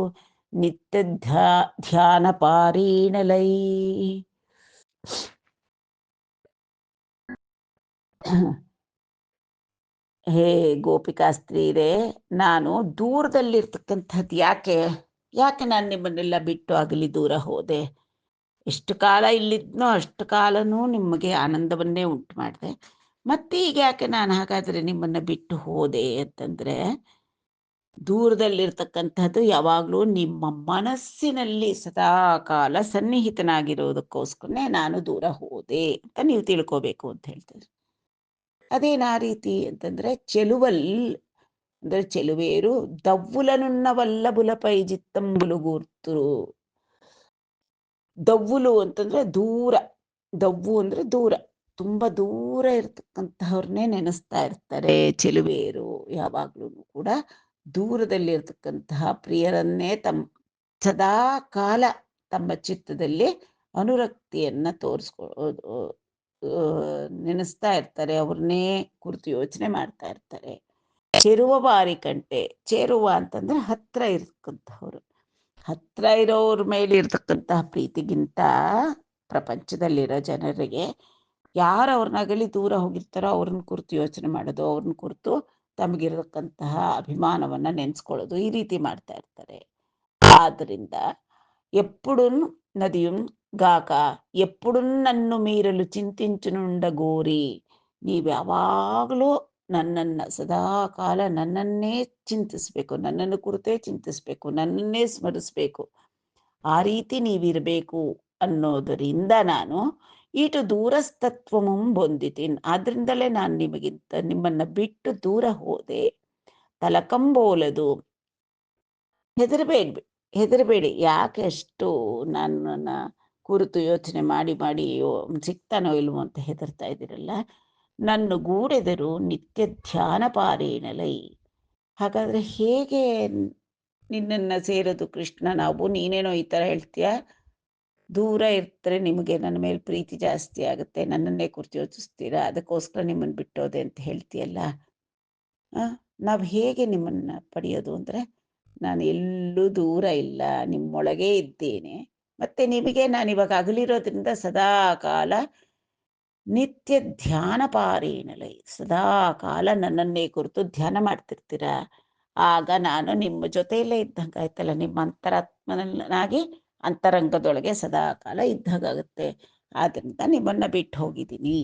నిత్య ధ్యాన పారీణలై. ಹೇ ಗೋಪಿಕಾಸ್ತ್ರೀರೇ, ನಾನು ದೂರದಲ್ಲಿರ್ತಕ್ಕಂಥದ್ದು ಯಾಕೆ ನಾನು ನಿಮ್ಮನ್ನೆಲ್ಲ ಬಿಟ್ಟು ಆಗಲಿ ದೂರ ಹೋದೆ? ಎಷ್ಟು ಕಾಲ ಇಲ್ಲಿದ್ನೋ ಅಷ್ಟು ಕಾಲನೂ ನಿಮಗೆ ಆನಂದವನ್ನೇ ಉಂಟು ಮಾಡಿದೆ. ಮತ್ತೆ ಈಗ ಯಾಕೆ ನಾನು ಹಾಗಾದರೆ ನಿಮ್ಮನ್ನು ಬಿಟ್ಟು ಹೋದೆ ಅಂತಂದರೆ, ದೂರದಲ್ಲಿರ್ತಕ್ಕಂಥದ್ದು ಯಾವಾಗಲೂ ನಿಮ್ಮ ಮನಸ್ಸಿನಲ್ಲಿ ಸದಾ ಕಾಲ ಸನ್ನಿಹಿತನಾಗಿರೋದಕ್ಕೋಸ್ಕರನೇ ನಾನು ದೂರ ಹೋದೆ ಅಂತ ನೀವು ತಿಳ್ಕೋಬೇಕು ಅಂತ ಹೇಳ್ತಾರೆ. ಅದೇನು ಆ ರೀತಿ ಅಂತಂದರೆ, ಚೆಲುವಲ್ ಅಂದರೆ ಚೆಲುವೇರು, ದವ್ವುಲನುನ್ನ ವಲ್ಲಭುಲಪೈ ಜಿತ್ತಂಬುಲು ಗೂರ್ತುರು. ದವ್ವುಲು ಅಂತಂದರೆ ದೂರ, ದವ್ವು ಅಂದರೆ ದೂರ, ತುಂಬ ದೂರ ಇರ್ತಕ್ಕಂತಹವ್ರನ್ನೇ ನೆನೆಸ್ತಾ ಇರ್ತಾರೆ ಚೆಲುವೇರು. ಯಾವಾಗಲೂ ಕೂಡ ದೂರದಲ್ಲಿರ್ತಕ್ಕಂತಹ ಪ್ರಿಯರನ್ನೇ ಸದಾ ಕಾಲ ತಮ್ಮ ಚಿತ್ತದಲ್ಲಿ ಅನುರಕ್ತಿಯನ್ನು ನೆನೆಸ್ತಾ ಇರ್ತಾರೆ, ಅವ್ರನ್ನೇ ಕುರಿತು ಯೋಚನೆ ಮಾಡ್ತಾ ಇರ್ತಾರೆ. ಚೆರುವ ಬಾರಿ ಕಂಟೆ. ಚೆರುವ ಅಂತಂದರೆ ಹತ್ರ ಇರ್ತಕ್ಕಂಥವ್ರು. ಹತ್ರ ಇರೋವ್ರ ಮೇಲೆ ಇರ್ತಕ್ಕಂತಹ ಪ್ರೀತಿಗಿಂತ ಪ್ರಪಂಚದಲ್ಲಿರೋ ಜನರಿಗೆ ಯಾರು ಅವ್ರನ್ನ ಅಗಲಿ ದೂರ ಹೋಗಿರ್ತಾರೋ ಅವ್ರನ್ನ ಕುರಿತು ಯೋಚನೆ ಮಾಡೋದು, ಅವ್ರನ್ನ ಕುರಿತು ತಮಗಿರತಕ್ಕಂತಹ ಅಭಿಮಾನವನ್ನು ನೆನೆಸ್ಕೊಳ್ಳೋದು, ಈ ರೀತಿ ಮಾಡ್ತಾ ಇರ್ತಾರೆ. ಆದ್ದರಿಂದ ಎప్పుడు ನದಿಯು ಗಾಕ ಎప్పుడు ನನ್ನು ಮೀರಲು చింతించునుండ ಗೋರಿ. ನೀವು ಯಾವಾಗಲೂ ನನ್ನನ್ನು ಸದಾ ಕಾಲ ನನ್ನನ್ನೇ ಚಿಂತಿಸ್ಬೇಕು, ನನ್ನನ್ನು ಕುರಿತೇ ಚಿಂತಿಸ್ಬೇಕು, ನನ್ನನ್ನೇ ಸ್ಮರಿಸ್ಬೇಕು. ಆ ರೀತಿ ನೀವಿರಬೇಕು ಅನ್ನೋದರಿಂದ ನಾನು ಇಟು ದೂರಸ್ತತ್ವಮಂ ಬಂದಿತೀನಿ. ಆದ್ರಿಂದಲೇ ನಾನು ನಿಮ್ಮನ್ನು ಬಿಟ್ಟು ದೂರ ಹೋದೆ. ತಲಕಂಬೋಲದು, ಹೆದರಬೇಡಿ. ಯಾಕೆ ಅಷ್ಟು ನನ್ನನ್ನು ಕುರಿತು ಯೋಚನೆ ಮಾಡಿ ಸಿಗ್ತಾನೋ ಇಲ್ವೋ ಅಂತ ಹೆದರ್ತಾ ಇದ್ದೀರಲ್ಲ? ನನ್ನ ಗೂಡೆದರು ನಿತ್ಯ ಧ್ಯಾನ ಪಾರೇಣಲೈ. ಹಾಗಾದರೆ ಹೇಗೆ ನಿನ್ನನ್ನು ಸೇರೋದು ಕೃಷ್ಣ ನಾವು? ನೀನೇನೋ ಈ ಥರ ಹೇಳ್ತೀಯ, ದೂರ ಇರ್ತಾರೆ ನಿಮಗೆ ನನ್ನ ಮೇಲೆ ಪ್ರೀತಿ ಜಾಸ್ತಿ ಆಗುತ್ತೆ, ನನ್ನನ್ನೇ ಕುರಿತು ಯೋಚಿಸ್ತೀರಾ, ಅದಕ್ಕೋಸ್ಕರ ನಿಮ್ಮನ್ನು ಬಿಟ್ಟೋದೆ ಅಂತ ಹೇಳ್ತೀಯಲ್ಲ. ನಾವು ಹೇಗೆ ನಿಮ್ಮನ್ನು ಪಡೆಯೋದು ಅಂದರೆ, ನಾನು ಎಲ್ಲೂ ದೂರ ಇಲ್ಲ, ನಿಮ್ಮೊಳಗೇ ಇದ್ದೇನೆ. ಮತ್ತು ನಿಮಗೆ ನಾನು ಇವಾಗ ಅಗಲಿರೋದ್ರಿಂದ ಸದಾ ಕಾಲ ನಿತ್ಯ ಧ್ಯಾನ ಪಾರೇಣಲೈ, ಸದಾ ಕಾಲ ನನ್ನನ್ನೇ ಕುರಿತು ಧ್ಯಾನ ಮಾಡ್ತಿರ್ತೀರ. ಆಗ ನಾನು ನಿಮ್ಮ ಜೊತೆಯಲ್ಲೇ ಇದ್ದಂಗೆ ಆಯ್ತಲ್ಲ, ನಿಮ್ಮ ಅಂತರಾತ್ಮನಾಗಿ ಅಂತರಂಗದೊಳಗೆ ಸದಾ ಕಾಲ ಇದ್ದಾಗುತ್ತೆ. ಆದ್ದರಿಂದ ನಿಮ್ಮನ್ನು ಬಿಟ್ಟು ಹೋಗಿದ್ದೀನಿ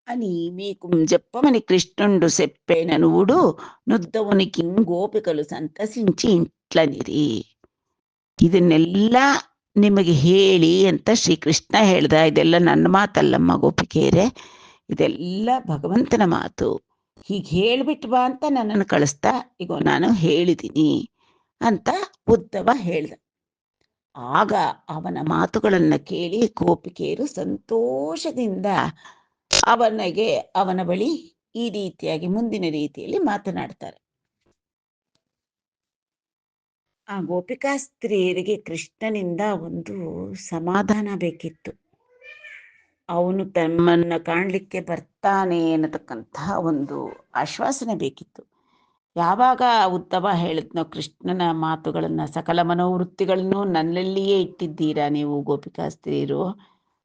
అని మీకు చెప్పమని కృష్ణుండు చెప్పేననువుడు నుద్దవునికి ಗೋಪಿಕಲು ಸಂತಸಿಂಚಿ ಇಂಟ್ಲನಿರಿ. ಇದನ್ನೆಲ್ಲ ನಿಮಗೆ ಹೇಳಿ ಅಂತ ಶ್ರೀಕೃಷ್ಣ ಹೇಳ್ದ. ಇದೆಲ್ಲ ನನ್ನ ಮಾತಲ್ಲಮ್ಮ ಗೋಪಿಕೆಯರೇ, ಇದೆಲ್ಲ ಭಗವಂತನ ಮಾತು. ಹೀಗೆ ಹೇಳ್ಬಿಟ್ಟು ಬಾ ಅಂತ ನನ್ನನ್ನು ಕಳಿಸ್ತಾ, ಈಗ ನಾನು ಹೇಳಿದ್ದೀನಿ ಅಂತ ಉದ್ದವ ಹೇಳ್ದ. ಆಗ ಅವನ ಮಾತುಗಳನ್ನು ಕೇಳಿ ಗೋಪಿಕೆಯರು ಸಂತೋಷದಿಂದ ಅವನ ಬಳಿ ಈ ರೀತಿಯಾಗಿ ಮುಂದಿನ ರೀತಿಯಲ್ಲಿ ಮಾತನಾಡ್ತಾರೆ. ಆ ಗೋಪಿಕಾ ಸ್ತ್ರೀಯರಿಗೆ ಕೃಷ್ಣನಿಂದ ಒಂದು ಸಮಾಧಾನ ಬೇಕಿತ್ತು. ಅವನು ತಮ್ಮನ್ನ ಕಾಣಲಿಕ್ಕೆ ಬರ್ತಾನೆ ಅನ್ನತಕ್ಕಂತಹ ಒಂದು ಆಶ್ವಾಸನೆ ಬೇಕಿತ್ತು. ಯಾವಾಗ ಉದ್ದವ ಹೇಳಿದ್ನೋ ಕೃಷ್ಣನ ಮಾತುಗಳನ್ನು, ಸಕಲ ಮನೋವೃತ್ತಿಗಳನ್ನು ನನ್ನಲ್ಲಿಯೇ ಇಟ್ಟಿದ್ದೀರಾ ನೀವು ಗೋಪಿಕಾ ಸ್ತ್ರೀಯರು,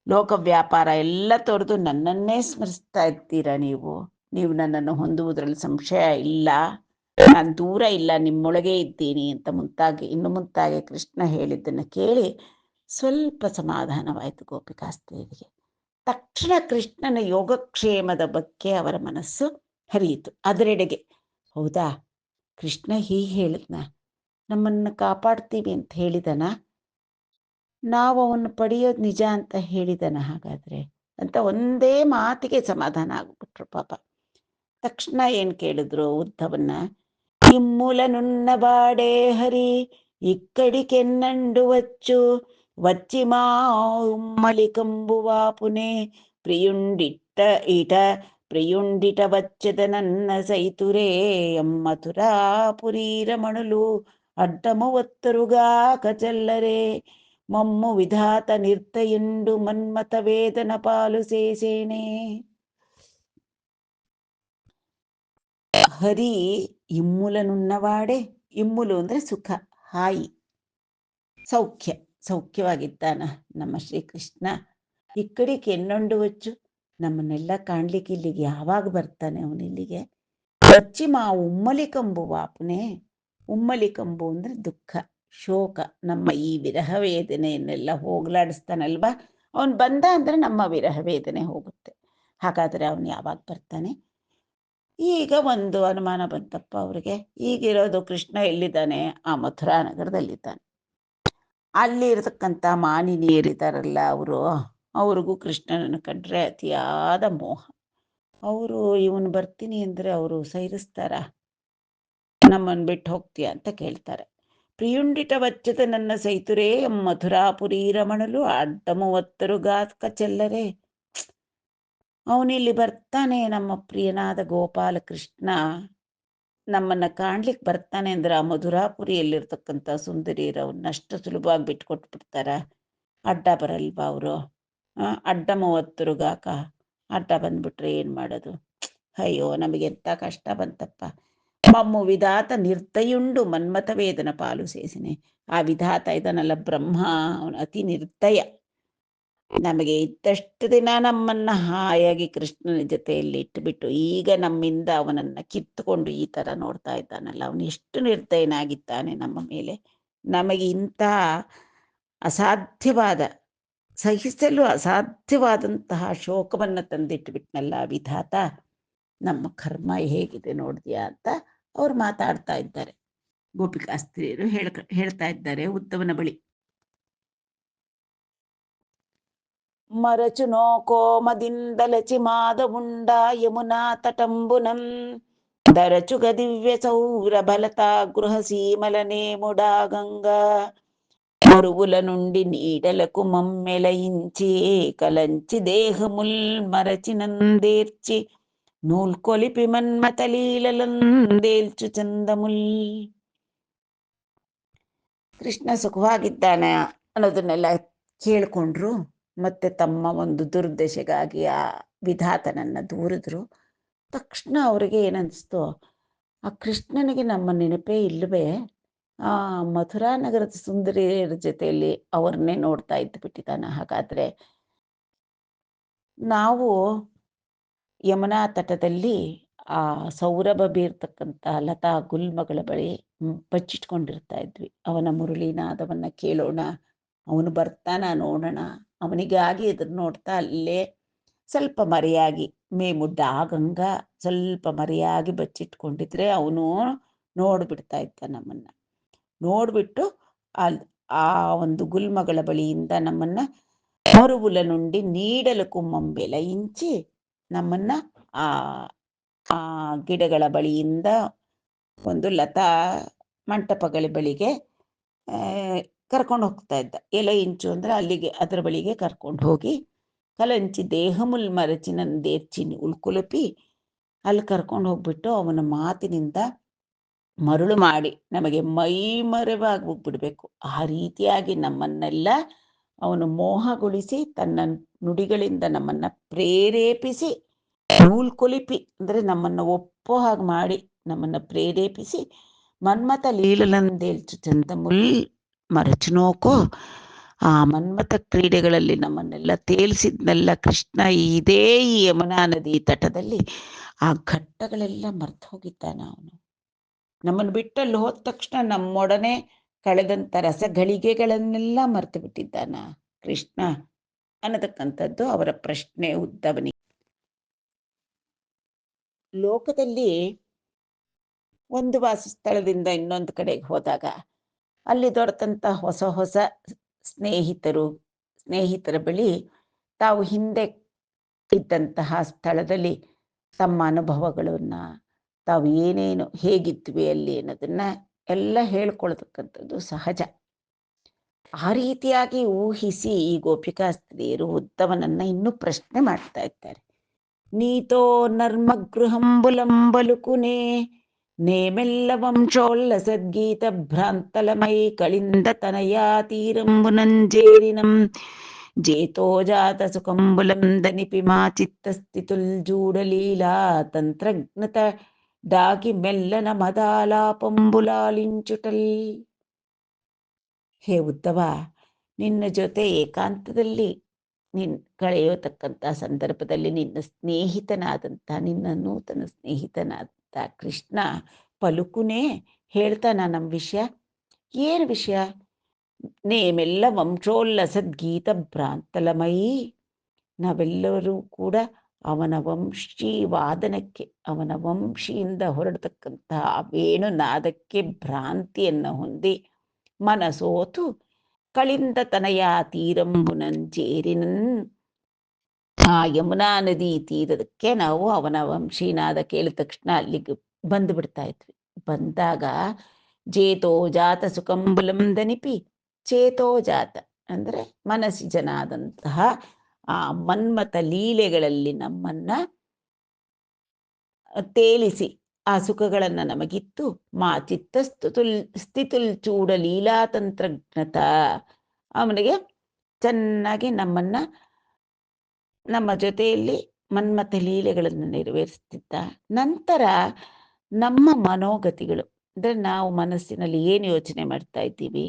ಲೋಕ ವ್ಯಾಪಾರ ಎಲ್ಲ ತೊರೆದು ನನ್ನನ್ನೇ ಸ್ಮರಿಸ್ತಾ ಇದ್ದೀರಾ, ನೀವು ನನ್ನನ್ನು ಹೊಂದುವುದರಲ್ಲಿ ಸಂಶಯ ಇಲ್ಲ, ನಾನು ದೂರ ಇಲ್ಲ, ನಿಮ್ಮೊಳಗೆ ಇದ್ದೀನಿ ಅಂತ ಇನ್ನು ಮುಂತಾಗಿ ಕೃಷ್ಣ ಹೇಳಿದ್ದನ್ನು ಕೇಳಿ ಸ್ವಲ್ಪ ಸಮಾಧಾನವಾಯಿತು ಗೋಪಿಕಾ ಸ್ತ್ರೀಯರಿಗೆ. ತಕ್ಷಣ ಕೃಷ್ಣನ ಯೋಗಕ್ಷೇಮದ ಬಗ್ಗೆ ಅವರ ಮನಸ್ಸು ಹರಿಯಿತು. ಅದರೆಡೆಗೆ, ಹೌದಾ, ಕೃಷ್ಣ ಹೀಗೆ ಹೇಳಿದ್ನ, ನಮ್ಮನ್ನು ಕಾಪಾಡ್ತೀವಿ ಅಂತ ಹೇಳಿದನ, ನಾವು ಅವನ್ನ ಪಡೆಯೋದು ನಿಜ ಅಂತ ಹೇಳಿದನ ಹಾಗಾದ್ರೆ ಅಂತ ಒಂದೇ ಮಾತಿಗೆ ಸಮಾಧಾನ ಆಗ್ಬಿಟ್ರು ಪಾಪ. ತಕ್ಷಣ ಏನು ಕೇಳಿದ್ರು ಉದ್ಧವನ್ನ, ಇಮ್ಮುಲನುನ್ನ ಬಾಡೆ ಹರಿ ಇಕ್ಕಡಿಕೆನ್ನಂಡು వచ్చి మా ఉమ్మలికంబువా పునే ప్రియుండిట వచ్చెద నన్న సైతురే మథురాపురీ రమణులు అడ్డము ఒత్తరుగాక చెల్లరే మమ్ము విధాత నిర్దయుండు మన్మత వేదన పాలు చేసేనే. ಹರಿ ಇಮ್ಮುಲನುನ್ನವಾಡೆ, ಇಮ್ಮುಲು ಅಂದ್ರೆ ಸುಖ, ಹಾಯಿ, ಸೌಖ್ಯವಾಗಿದ್ದಾನ ನಮ್ಮ ಶ್ರೀಕೃಷ್ಣ. ಈ ಕಡೆಗೆ ಎನ್ನೊಂಡು వచ్చు, ನಮ್ಮನ್ನೆಲ್ಲ ಕಾಣ್ಲಿಕ್ಕೆ ಇಲ್ಲಿಗೆ ಯಾವಾಗ ಬರ್ತಾನೆ ಅವನು ಇಲ್ಲಿಗೆ. ಪಶ್ಚಿಮ ಉಮ್ಮಲಿಕಂಬು ವಾಪುನೆ, ಉಮ್ಮಲಿಕಂಬು ಅಂದ್ರೆ ದುಃಖ, ಶೋಕ, ನಮ್ಮ ಈ ವಿರಹ ವೇದನೆಯನ್ನೆಲ್ಲ ಹೋಗ್ಲಾಡಿಸ್ತಾನಲ್ವಾ, ಅವನು ಬಂದ ಅಂದ್ರೆ ನಮ್ಮ ವಿರಹ ವೇದನೆ ಹೋಗುತ್ತೆ. ಹಾಗಾದ್ರೆ ಅವನು ಯಾವಾಗ ಬರ್ತಾನೆ? ಈಗ ಒಂದು ಅನುಮಾನ ಬಂತಪ್ಪ ಅವ್ರಿಗೆ. ಈಗಿರೋದು ಕೃಷ್ಣ ಎಲ್ಲಿದ್ದಾನೆ? ಆ ಮಥುರಾ ನಗರದಲ್ಲಿದ್ದಾನೆ. ಅಲ್ಲಿ ಇರತಕ್ಕಂಥ ಮಾನಿನಿಯರಿದ್ದಾರಲ್ಲ ಅವ್ರಿಗೂ ಕೃಷ್ಣನನ್ನು ಕಂಡ್ರೆ ಅತಿಯಾದ ಮೋಹ. ಅವರು ಇವನು ಬರ್ತೀನಿ ಅಂದ್ರೆ ಅವರು ಸೈರಿಸ್ತಾರ, ನಮ್ಮನ್ನು ಬಿಟ್ಟು ಹೋಗ್ತೀಯ ಅಂತ ಕೇಳ್ತಾರೆ. ಪ್ರಿಯುಂಡಿಟ ವಚ್ಚದ ನನ್ನ ಸೈತುರೇ ಮಥುರಾಪುರಿ ರಮಣಲು ಅಡ್ಡಮುವತ್ತರುಗಾಕ ಚೆಲ್ಲರೆ. ಅವನಿಲ್ಲಿ ಬರ್ತಾನೆ, ನಮ್ಮ ಪ್ರಿಯನಾದ ಗೋಪಾಲ ಕೃಷ್ಣ ನಮ್ಮನ್ನ ಕಾಣ್ಲಿಕ್ಕೆ ಬರ್ತಾನೆ ಅಂದ್ರೆ ಆ ಮಧುರಾಪುರಿಯಲ್ಲಿರ್ತಕ್ಕಂಥ ಸುಂದರಿಯರವನ್ನಷ್ಟು ಸುಲಭವಾಗಿ ಬಿಟ್ಕೊಟ್ಬಿಡ್ತಾರ? ಅಡ್ಡ ಬರಲ್ವಾ ಅವರು? ಅಡ್ಡ 30 ಗಾಕ ಅಡ್ಡ ಬಂದ್ಬಿಟ್ರೆ ಏನ್ ಮಾಡೋದು? ಅಯ್ಯೋ, ನಮಗೆಂತ ಕಷ್ಟ ಬಂತಪ್ಪ. ಮಮ್ಮು ವಿಧಾತ ನಿರ್ದಯುಂಡು ಮನ್ಮಥ ವೇದನ ಪಾಲು ಸೇಸಿನೆ. ಆ ವಿಧಾತ ಇದನ್ನಲ್ಲ, ಬ್ರಹ್ಮ, ಅವನು ಅತಿ ನಿರ್ದಯ. ನಮಗೆ ಇದ್ದಷ್ಟು ದಿನ ನಮ್ಮನ್ನ ಹಾಯಾಗಿ ಕೃಷ್ಣನ ಜೊತೆಯಲ್ಲಿ ಇಟ್ಟುಬಿಟ್ಟು ಈಗ ನಮ್ಮಿಂದ ಅವನನ್ನ ಕಿತ್ತುಕೊಂಡು ಈ ತರ ನೋಡ್ತಾ ಇದ್ದಾನಲ್ಲ, ಅವನು ಎಷ್ಟು ನಿರ್ದಯನಾಗಿದ್ದಾನೆ ನಮ್ಮ ಮೇಲೆ. ನಮಗೆ ಇಂಥ ಅಸಾಧ್ಯವಾದ, ಸಹಿಸಲು ಅಸಾಧ್ಯವಾದಂತಹ ಶೋಕವನ್ನು ತಂದಿಟ್ಟುಬಿಟ್ನಲ್ಲ ವಿಧಾತ, ನಮ್ಮ ಕರ್ಮ ಹೇಗಿದೆ ನೋಡಿದ್ಯಾ ಅಂತ ಅವ್ರು ಮಾತಾಡ್ತಾ ಇದ್ದಾರೆ. ಗೋಪಿಕಾಸ್ತ್ರೀಯರು ಹೇಳ್ತಾ ಇದ್ದಾರೆ ಉದ್ದವನ ಬಳಿ. ಮರಚು ನೋಕೋಮದಿಂದಲಚಿ ಮಾದವುಂಡ ಯಮುನಾ ತಟಂಬುನಂ ದರಚುಗ ದಿವ್ಯ ಸೌರ ಬಲತಾ ಗೃಹ సీమలనే ముడా గంగా మరువుల నుండి నీడలకు మమ్మెలయించి కలంచి దేహముల్ మరచినందేర్చి నూల్కొలిపి ಮನ್ಮಥಲೀಲಲಂದೇಲ್ಚು ಚಂದಮುಲ್. ಕೃಷ್ಣ ಸುಖವಾಗಿದ್ದಾನೆ ಅನ್ನೋದನ್ನೆಲ್ಲ ಕೇಳ್ಕೊಂಡ್ರು. ಮತ್ತೆ ತಮ್ಮ ಒಂದು ದುರ್ದಶೆಗಾಗಿ ಆ ವಿಧಾತನನ್ನ ದೂರಿದ್ರು. ತಕ್ಷಣ ಅವರಿಗೆ ಏನನ್ನಿಸ್ತು, ಆ ಕೃಷ್ಣನಿಗೆ ನಮ್ಮ ನೆನಪೇ ಇಲ್ಲವೇ? ಆ ಮಥುರಾ ನಗರದ ಸುಂದರಿಯರ ಜೊತೆಯಲ್ಲಿ ಅವ್ರನ್ನೇ ನೋಡ್ತಾ ಇದ್ದು ಬಿಟ್ಟಿದ್ದಾನ. ಹಾಗಾದ್ರೆ ನಾವು ಯಮುನಾ ತಟದಲ್ಲಿ ಆ ಸೌರಭ ಬೀರ್ತಕ್ಕಂಥ ಲತಾ ಗುಲ್ಮಗಳ ಬಳಿ ಬಚ್ಚಿಟ್ಕೊಂಡಿರ್ತಾ ಇದ್ವಿ. ಅವನ ಮುರಳಿನಾದವನ್ನ ಕೇಳೋಣ, ಅವನು ಬರ್ತಾನ ನೋಡೋಣ, ಅವನಿಗಾಗಿ ಎದುರು ನೋಡ್ತಾ ಅಲ್ಲೇ ಸ್ವಲ್ಪ ಮರೆಯಾಗಿ ಮೇಮುಡ್ಡ ಆಗಂಗ ಸ್ವಲ್ಪ ಮರೆಯಾಗಿ ಬಚ್ಚಿಟ್ಕೊಂಡಿದ್ರೆ ಅವನು ನೋಡ್ಬಿಡ್ತಾ ಇದ್ದ ನಮ್ಮನ್ನ. ನೋಡ್ಬಿಟ್ಟು ಆ ಒಂದು ಗುಲ್ಮಗಳ ಬಳಿಯಿಂದ ನಮ್ಮನ್ನ ಮರುವುಲ ನುಂಡಿ ನೀಡಲು ಕುಮ್ಮಂಬೆಲ ಇಂಚಿ ನಮ್ಮನ್ನ ಆ ಆ ಗಿಡಗಳ ಬಳಿಯಿಂದ ಒಂದು ಲತಾ ಮಂಟಪಗಳ ಬಳಿಗೆ ಕರ್ಕೊಂಡು ಹೋಗ್ತಾ ಇದ್ದ. ಎಲೆ ಇಂಚು ಅಂದ್ರೆ ಅಲ್ಲಿಗೆ ಅದರ ಬಳಿಗೆ ಕರ್ಕೊಂಡು ಹೋಗಿ ಕಲಂಚಿ ದೇಹಮುಲ್ ಮರಚಿನಂದೇರ್ಚಿನಿ ಉಳ್ಕುಲುಪಿ ಅಲ್ಲಿ ಕರ್ಕೊಂಡು ಹೋಗ್ಬಿಟ್ಟು ಅವನ ಮಾತಿನಿಂದ ಮರುಳು ಮಾಡಿ ನಮಗೆ ಮೈ ಮರೆವಾಗ್ಬಿಡ್ಬೇಕು. ಆ ರೀತಿಯಾಗಿ ನಮ್ಮನ್ನೆಲ್ಲ ಅವನು ಮೋಹಗೊಳಿಸಿ ತನ್ನ ನುಡಿಗಳಿಂದ ನಮ್ಮನ್ನ ಪ್ರೇರೇಪಿಸಿ ನೂಲ್ಕೊಲಿಪಿ ಅಂದರೆ ನಮ್ಮನ್ನು ಒಪ್ಪೋ ಹಾಗೆ ಮಾಡಿ ನಮ್ಮನ್ನು ಪ್ರೇರೇಪಿಸಿ ಮನ್ಮಥ ಲೀಲನಂದೇಳ್ಚು ಚಂದಮುಲ್ ಮರಚುನೋಕೋ ಆ ಮನ್ಮಥ ಕ್ರೀಡೆಗಳಲ್ಲಿ ನಮ್ಮನ್ನೆಲ್ಲ ತೇಲಿಸಿದ್ನೆಲ್ಲ ಕೃಷ್ಣ ಇದೇ ಈ ಯಮುನಾ ನದಿ ತಟದಲ್ಲಿ ಆ ಘಟ್ಟಗಳೆಲ್ಲ ಮರ್ತು ಹೋಗಿದ್ದಾನ ಅವನು. ನಮ್ಮನ್ನು ಬಿಟ್ಟಲ್ಲಿ ಹೋದ ತಕ್ಷಣ ನಮ್ಮೊಡನೆ ಕಳೆದಂಥ ರಸಗಳಿಗೆಗಳನ್ನೆಲ್ಲ ಮರ್ತು ಬಿಟ್ಟಿದ್ದಾನ ಕೃಷ್ಣ ಅನ್ನತಕ್ಕಂಥದ್ದು ಅವರ ಪ್ರಶ್ನೆ ಉದ್ದವನಿಗೆ. ಲೋಕದಲ್ಲಿ ಒಂದು ವಾಸಸ್ಥಳದಿಂದ ಇನ್ನೊಂದು ಕಡೆಗೆ ಹೋದಾಗ ಅಲ್ಲಿ ದೊರೆತಂಥ ಹೊಸ ಹೊಸ ಸ್ನೇಹಿತರ ಬಳಿ ತಾವು ಹಿಂದೆ ಇದ್ದಂತಹ ಸ್ಥಳದಲ್ಲಿ ತಮ್ಮ ಅನುಭವಗಳನ್ನ ತಾವು ಏನೇನು ಹೇಗಿದ್ವಿ ಅಲ್ಲಿ ಅನ್ನೋದನ್ನ ಎಲ್ಲ ಹೇಳ್ಕೊಳ್ತಕ್ಕಂಥದ್ದು ಸಹಜ. ಆ ರೀತಿಯಾಗಿ ಊಹಿಸಿ ಈ ಗೋಪಿಕಾ ಸ್ತ್ರೀಯರು ಉದ್ದವನನ್ನ ಇನ್ನೂ ಪ್ರಶ್ನೆ ಮಾಡ್ತಾ ಇದ್ದಾರೆ. ನೀತೋ ನರ್ಮಗೃಹಂಬುಲಂಬಲುಕುನೇ ನೇಮೆಲ್ಲ ವಂಶೋಲ್ಲ ಸದ್ಗೀತ ಭ್ರಾಂತಲಮೈ ಕಳಿಂದ ತನಯಾ ತೀರಂಬುನಂಜೇರಿನಂ ಜೇತೋ ಜಾತ ಸುಕಂಬುಲಂ ದನಿಪಿ ಮಾ ಚಿತ್ತಸ್ಥಿತುಲ್ಜೂಡಲೀಲಾ ತಂತ್ರಜ್ಞತ ಡಾಗಿ ಮೆಲ್ಲನ ಮದಾಲಾಪಂಬುಲಾಲಿಂಚುಟಲ್. ಹೇ ಉದ್ದವ, ನಿನ್ನ ಜೊತೆ ಏಕಾಂತದಲ್ಲಿ ಕಳೆಯತಕ್ಕಂಥ ಸಂದರ್ಭದಲ್ಲಿ ನಿನ್ನ ನೂತನ ಸ್ನೇಹಿತನಾದಂಥ ಕೃಷ್ಣ ಪಲುಕುನೇ ಹೇಳ್ತಾನ ನಮ್ಮ ವಿಷಯ. ಏನು ವಿಷಯ? ನೇಮೆಲ್ಲ ವಂಶೋಲ್ಲಸದ್ಗೀತ ಭ್ರಾಂತಲಮಯಿ, ನಾವೆಲ್ಲರೂ ಕೂಡ ಅವನ ವಂಶಿ ವಾದನಕ್ಕೆ, ಅವನ ವಂಶಿಯಿಂದ ಹೊರಡತಕ್ಕಂತಹ ವೇಣುನಾದಕ್ಕೆ ಭ್ರಾಂತಿಯನ್ನು ಹೊಂದಿ ಮನಸೋತು ಕಳಿಂದ ತನಯ ತೀರಂಬುನಂಜೇರಿನನ್, ಆ ಯಮುನಾ ನದಿ ತೀರದಕ್ಕೆ ನಾವು ಅವನ ವಂಶೀನಾದ ಕೇಳಿದ ತಕ್ಷಣ ಅಲ್ಲಿಗೆ ಬಂದು ಬಿಡ್ತಾ ಇದ್ವಿ. ಬಂದಾಗ ಜೇತೋ ಜಾತ ಸುಕಂಬುಲಂ ದನಿಪಿ, ಚೇತೋ ಜಾತ ಅಂದರೆ ಮನಸ್ಸಿಜನಾದಂತಹ ಆ ಮನ್ಮಥ ಲೀಲೆಗಳಲ್ಲಿ ನಮ್ಮನ್ನ ತೇಲಿಸಿ ಆ ಸುಖಗಳನ್ನು ನಮಗಿತ್ತು ಮಾ ಸ್ಥಿತುಲ್ ಚೂಡ ಲೀಲಾ ತಂತ್ರಜ್ಞತ, ಅವನಿಗೆ ಚೆನ್ನಾಗಿ ನಮ್ಮ ಜೊತೆಯಲ್ಲಿ ಮನ್ಮಥ ಲೀಲೆಗಳನ್ನು ನೆರವೇರಿಸ್ತಿದ್ದ. ನಂತರ ನಮ್ಮ ಮನೋಗತಿಗಳು ಅಂದರೆ ನಾವು ಮನಸ್ಸಿನಲ್ಲಿ ಏನು ಯೋಚನೆ ಮಾಡ್ತಾ ಇದ್ದೀವಿ,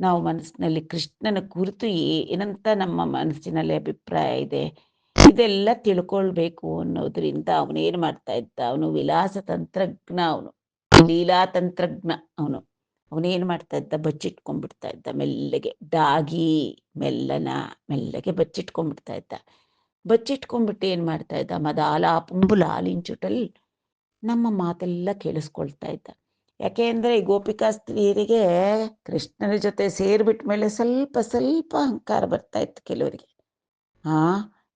ನಾವು ಮನಸ್ಸಿನಲ್ಲಿ ಕೃಷ್ಣನ ಕುರಿತು ಏನಂತ ನಮ್ಮ ಮನಸ್ಸಿನಲ್ಲಿ ಅಭಿಪ್ರಾಯ ಇದೆ, ಇದೆಲ್ಲ ತಿಳ್ಕೊಳ್ಬೇಕು ಅನ್ನೋದ್ರಿಂದ ಅವನೇನು ಮಾಡ್ತಾ ಇದ್ದ, ಅವನು ವಿಲಾಸ ತಂತ್ರಜ್ಞ, ಅವನು ಲೀಲಾ ತಂತ್ರಜ್ಞ. ಅವನೇನು ಮಾಡ್ತಾ ಇದ್ದ, ಬಚ್ಚಿಟ್ಕೊಂಡ್ಬಿಡ್ತಾ ಇದ್ದ ಮೆಲ್ಲಗೆ, ಡಾಗಿ ಮೆಲ್ಲಗೆ ಬಚ್ಚಿಟ್ಕೊಂಡ್ಬಿಡ್ತಾ ಇದ್ದ. ಬಚ್ಚಿಟ್ಕೊಂಡ್ಬಿಟ್ಟು ಏನು ಮಾಡ್ತಾ ಇದ್ದ, ಮದಾಲಾಪುಂಬುಲಾಲಿಂಚುಟಲ್ ನಮ್ಮ ಮಾತೆಲ್ಲ ಕೇಳಿಸ್ಕೊಳ್ತಾ ಇದ್ದ. ಯಾಕೆ ಅಂದರೆ ಈ ಗೋಪಿಕಾ ಸ್ತ್ರೀಯರಿಗೆ ಕೃಷ್ಣನ ಜೊತೆ ಸೇರಿಬಿಟ್ಟ ಮೇಲೆ ಸ್ವಲ್ಪ ಅಹಂಕಾರ ಬರ್ತಾ ಇತ್ತು ಕೆಲವರಿಗೆ.